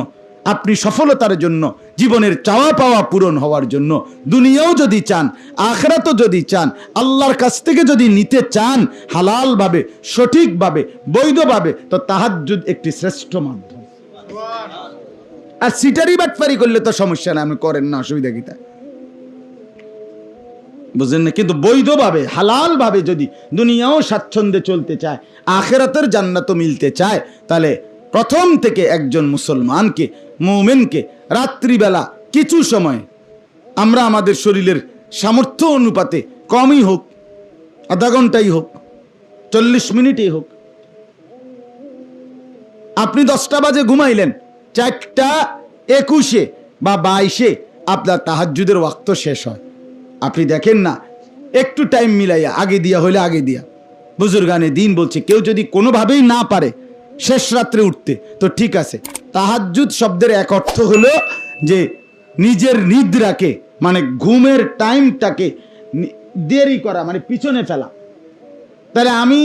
আপনি সফলতার জন্য, জীবনের চাওয়া পাওয়া পূরণ হওয়ার জন্য, দুনিয়াও যদি চান, আখিরাতও যদি চান, আল্লাহর কাছ থেকে যদি নিতে চান হালালভাবে, সঠিকভাবে, বৈধভাবে, তো তাহাজ্জুদ একটি শ্রেষ্ঠ মাধ্যম। আর সিটারি বাটপারি করলে তো সমস্যা না, আপনি করেন না, অসুবিধা কি? তা বুঝলেন না? কিন্তু বৈধভাবে, হালালভাবে যদি দুনিয়াও স্বাচ্ছন্দ্যে চলতে চায়, আখিরাতের জান্নাতও মিলতে চায়, তাহলে প্রথম থেকে একজন মুসলমানকে, মুমিনকে রাত্রিবেলা কিছু সময়, আমরা আমাদের শরীরের সামর্থ্য অনুপাতে, কমই হোক, আধা ঘন্টাই হোক, 40 মিনিটই হোক, আপনি 10টা বাজে ঘুমাইলেন, 4:21 বা 22 আপনার তাহাজ্জুদের ওয়াক্ত শেষ হয়। আপনি দেখেন না, একটু টাইম মিলাইয়া, আগে দিয়া হইলে আগে দিয়া। বুজুর্গানে দিন বলছে, কেউ যদি কোনোভাবেই না পারে শেষ রাত্রে উঠতে, তো ঠিক আছে। তাহাজ্জুদ শব্দের এক অর্থ হলো যে নিজের নিদ্রাকে, মানে ঘুমের টাইমটাকে দেরি করা, মানে পিছনে ফেলা। তাহলে আমি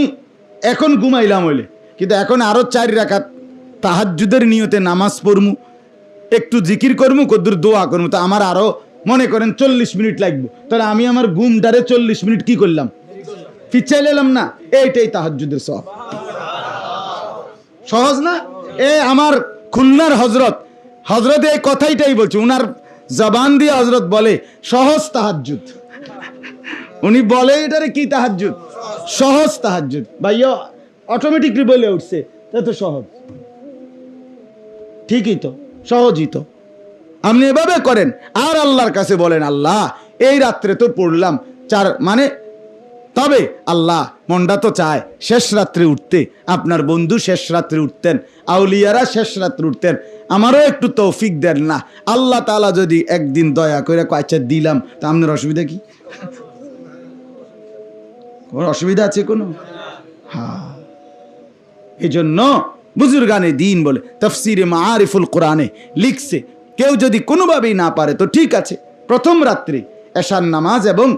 এখন ঘুমাইলাম হইলে, কিন্তু এখন আরো 4 রাকাত তাহাজ্জুদের নিয়তে নামাজ পড়মু, একটু জিকির করমু, কদ্দুর দোয়া করমু, তো আমার আরো মনে করেন 40 মিনিট লাগবে, তাহলে আমি আমার ঘুমটারে 40 মিনিট কি করলাম, পিছাই নিলাম না। এইটাই তাহাজ্জুদের সওয়াব। সহজ না? আমার খুলনার হজরত এই কথাইটাই বলছে, উনার জবান দিয়ে হজরত বলে সহজ তাহাজ্জুদ। উনি বলে এটারে কি তাহাজ্জুদ, সহজ তাহাজ্জুদ। ভাইয়া অটোমেটিকলি বলে উঠছে তা তো সহজ, ঠিকই তো, সহজই তো। আপনি এভাবে করেন আর আল্লাহর কাছে বলেন, আল্লাহ এই রাত্রে তো পড়লাম মানে তবে আল্লাহ মনটা তো চায় শেষ রাত্রে উঠতে। আপনার বন্ধু শেষ রাত্রে উঠতেন, আউলিয়ারা শেষ রাত্রে উঠতেন, আমারও একটু তৌফিক দেন না। আল্লাহ তাআলা যদি একদিন দয়া করে আচ্ছা দিলাম, তা আপনার অসুবিধা কি? অসুবিধা আছে কোনো? হ্যাঁ, এই জন্য বুজুর্গানে দিন বলে তাফসিরে মাআরিফুল কোরআনে লিখছে, কেউ যদি কোনোভাবেই না পারে তো ঠিক আছে, প্রথম রাত্রে এশার নামাজ এবং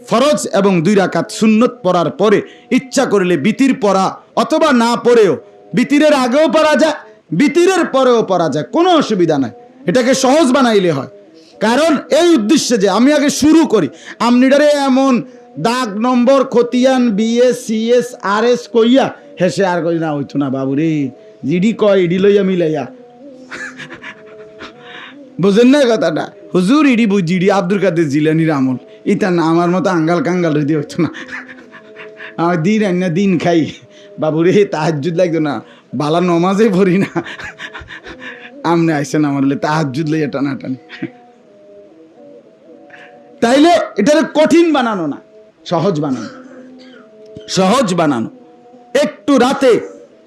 ফরজ এবং 2 রাকাত সুন্নত পড়ার পরে ইচ্ছা করলে বিতির পড়া, অথবা না পড়েও বিতিরের আগেও পড়া যায়, বিতিরের পরেও পড়া যায়, কোনো অসুবিধা নাই। এটাকে সহজ বানাইলে হয়, কারণ এই উদ্দেশ্যে যে আমি আগে শুরু করি, আমনিডারে এমন দাগ নম্বর খতিয়ান বিএস সিএস আরএস কইয়া হেসে আর কই না হইতো না বাবুরে, জিডি কয় ইডি লইয়া মিলাইয়া, বুঝেন না কথাটা? হুজুর ইডি বুঝিডি আব্দুল কাদের জিলানির আমল, ইতা না আমার মতো আঙ্গাল কাঙ্গাল রেডি হইতো না। আমার দিন আইনা দিন খাই বাবুরে, তাহাজ্জুদ লাগতো না, বালা নমাজে পড়ি না, আমনে আইসেন আমার তাহাজ্জুদ লইয়া টানাটানি। তাইলে এটার কঠিন বানানো না, সহজ বানানো, সহজ বানানো। একটু রাতে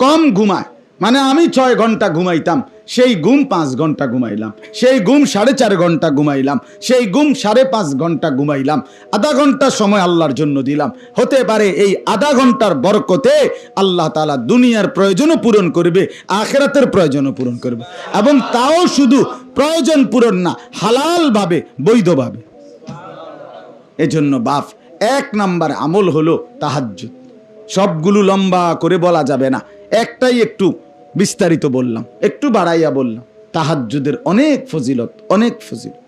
কম ঘুমায়, মানে আমি 6 ঘন্টা ঘুমাইতাম, সেই ঘুম 5 ঘন্টা ঘুমাইলাম, সেই ঘুম 4.5 ঘন্টা ঘুমাইলাম, সেই ঘুম 5.5 ঘন্টা ঘুমাইলাম, আধা ঘন্টা সময় আল্লাহর জন্য দিলাম। হতে পারে এই আধা ঘন্টার বরকতে আল্লাহ তাআলা দুনিয়ার প্রয়োজনও পূরণ করবে, আখিরাতের প্রয়োজনও পূরণ করবে, এবং তাও শুধু প্রয়োজন পূরণ না, হালাল ভাবে, বৈধভাবে। এজন্য বাপ 1 নাম্বার আমল হলো তাহাজ্জুদ। সবগুলো লম্বা করে বলা যাবে না, একটাই একটু বিস্তারিত বললাম, একটু বাড়াইয়া বললাম। তাহাজ্জুদের অনেক ফজিলত, অনেক ফজিলত।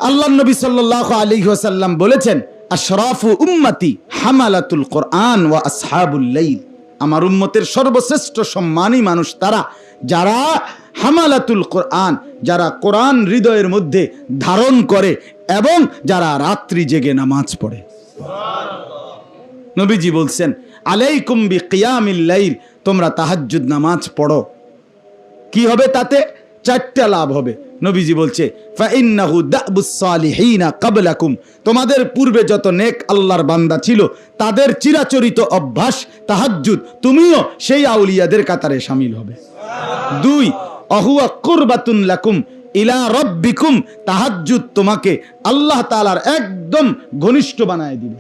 আল্লাহর নবী সাল্লাল্লাহু আলাইহি ওয়াসাল্লাম বলেছেন, আশরাফু উম্মতি হামালাতুল কোরআন ওয়া আসহাবুল লাইল। আমার উম্মতের সর্বশ্রেষ্ঠ সম্মানী মানুষ তারা যারা হামালাতুল কোরআন, যারা কোরআন হৃদয়ের মধ্যে ধারণ করে এবং যারা রাত্রি জেগে নামাজ পড়ে। নবীজি বলছেন, আলাইকুম বিকিয়ামিল লাইল, তোমরা তাহাজ্জুদ নামাজ পড়ো। কি হবে তাতে? 4টা লাভ হবে। নবীজি বলছে, ফাইন্নাহু দাবুস সালিহিনা ক্বাবলাকুম, তোমাদের পূর্বে যত নেক আল্লাহর বান্দা ছিল তাদের চিরাচরিত অভ্যাস তাহাজ্জুদ, তুমিও সেই আউলিয়াদের কাতারে শামিল হবে। 2, আহুয়া কুরবাতুন লাকুম ইলা রাব্বিকুম, তাহাজ্জুদ তোমাকে আল্লাহ তাআলার একদম ঘনিষ্ঠ বানায় দিবে।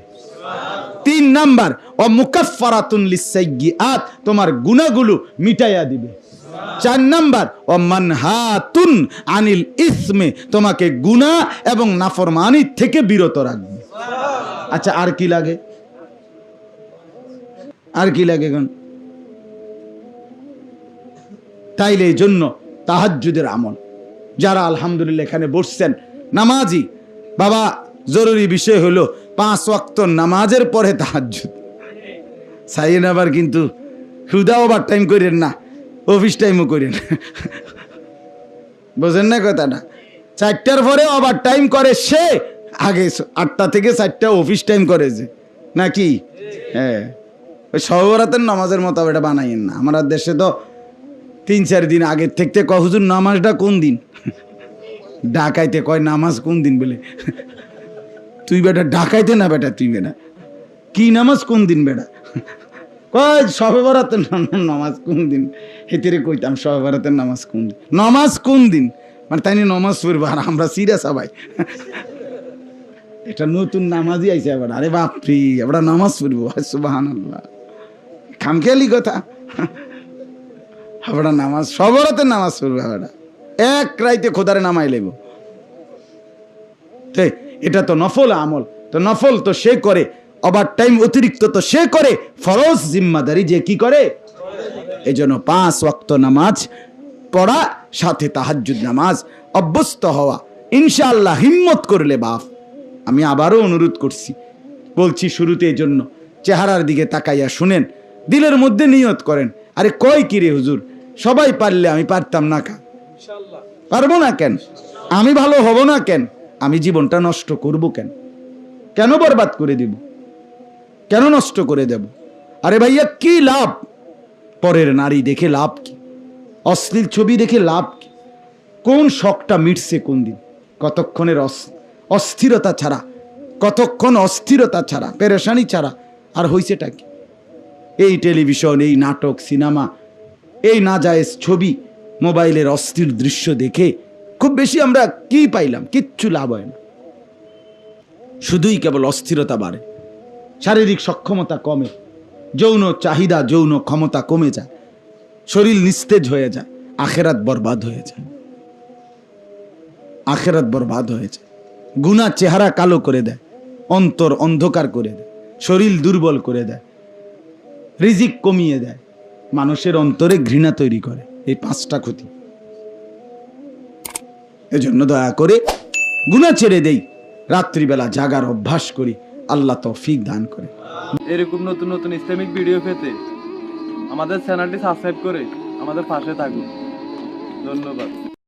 3 নাম্বার, ও মুকাফফারাতুন লিসাইয়্যাত, তোমার গুনাহগুলো মিটাইয়া দিবে। 4 নাম্বার, ও মানহাতুন আনিল ইসমে, তোমাকে গুনাহ এবং নাফরমানি থেকে বিরত রাখবে। আচ্ছা, আর কি লাগে? আর কি লাগে কোন? তাইলে এই জন্য তাহাজ্জুদের আমল যারা আলহামদুলিল্লাহ এখানে বসছেন নামাজি, বাবা জরুরি বিষয় হলো 5 ওয়াক্ত নামাজের পরে তাহাজ্জুদ। সাইয়েন আবার কিন্তু হুদা ওভার টাইম করেন না, অফিস টাইমও করেন, বোঝেন না কথাটা? 4টার পরে ওভার টাইম করে সে, আগে 8টা থেকে 4টা অফিস টাইম করে যে নাকি? হ্যাঁ, ওই সহবরাতের নামাজের মতো এটা বানাইয়েন না। আমার দেশে তো 3-4 দিন আগের থেকে কয়, হুজুর নামাজটা কোন দিন? ঢাকাইতে কয় নামাজ কোন দিন বলে, তুই বেটা ঢাকাইতে না বেটা, তুই বেটা কি নামাজ কোন দিন বেটা? কয় শবে বরাতের নামাজ কোন দিন? হেতেরে কইতাম শবে বরাতের নামাজ কোন দিন, নামাজ কোন দিন মানে তাই নিয়ে নামাজ পড়বো আর আমরা সিরিয়াস সবাই। এটা নতুন নামাজই আইছে এবার, আরে বাপরি আমরা নামাজ পড়বো, সুবহানাল্লাহ, খামখেয়ালি কথা। আমরা নামাজ সবরাতের নামাজ পড়বো, আমরা এক রাইতে খোদারে নামাই লেব। এটা তো নফল আমল, তো নফল তো সে করে, ওভার টাইম অতিরিক্ত তো সে করে, ফরজ জিম্মাদারি যে কি করে। এই জন্য 5 ওয়াক্ত নামাজ পড়া, সাথে তাহাজ্জুদ নামাজ অভ্যস্ত হওয়া, ইনশাআল্লাহ হিম্মত করলে বাপ, আমি আবারও অনুরোধ করছি, বলছি শুরুতে এই জন্য, চেহারার দিকে তাকাইয়া শুনেন, দিলের মধ্যে নিয়ত করেন, আরে কয় কিরে হুজুর, সবাই পারলে আমি পারতাম না কা? পারবো না কেন? আমি ভালো হব না কেন? আমি জীবনটা নষ্ট করব কেন? কেন বরবাদ করে দিব? কেন নষ্ট করে দেব? আরে ভাইয়া কি লাভ? পরের নারী দেখে লাভ কি? অশ্লীল ছবি দেখে লাভ কি? কোন শখটা মিটছে কোন দিন? কতক্ষণের অস্থিরতা ছাড়া, কতক্ষণ অস্থিরতা ছাড়া, পেরেশানি ছাড়া আর হইছেটা কি? এই টেলিভিশন, এই নাটক, সিনেমা, এই নাজায়েজ ছবি, মোবাইলের অস্থির দৃশ্য দেখে খুব বেশি আমরা কি পাইলাম? কিচ্ছু লাভ হয় না, শুধুই কেবল অস্থিরতা বাড়ে, শারীরিক সক্ষমতা কমে, যৌন চাহিদা, যৌন ক্ষমতা কমে যায়, শরীর নিস্তেজ হয়ে যায়, আখেরাত বরবাদ হয়ে যায়, আখেরাত বরবাদ হয়ে যায়। গুনাহ চেহারা কালো করে দেয়, অন্তর অন্ধকার করে দেয়, শরীর দুর্বল করে দেয়, রিজিক কমিয়ে দেয়, মানুষের অন্তরে ঘৃণা তৈরি করে। এই 5টা ক্ষতি। এজন্য দয়া করে গুনাহ ছেড়ে দেই, রাত্রিবেলা জাগার অভ্যাস করি, আল্লাহ তৌফিক দান করে। এরকম নতুন নতুন ইসলামিক ভিডিও পেতে আমাদের চ্যানেলটি সাবস্ক্রাইব করে আমাদের পাশে থাকুন। ধন্যবাদ।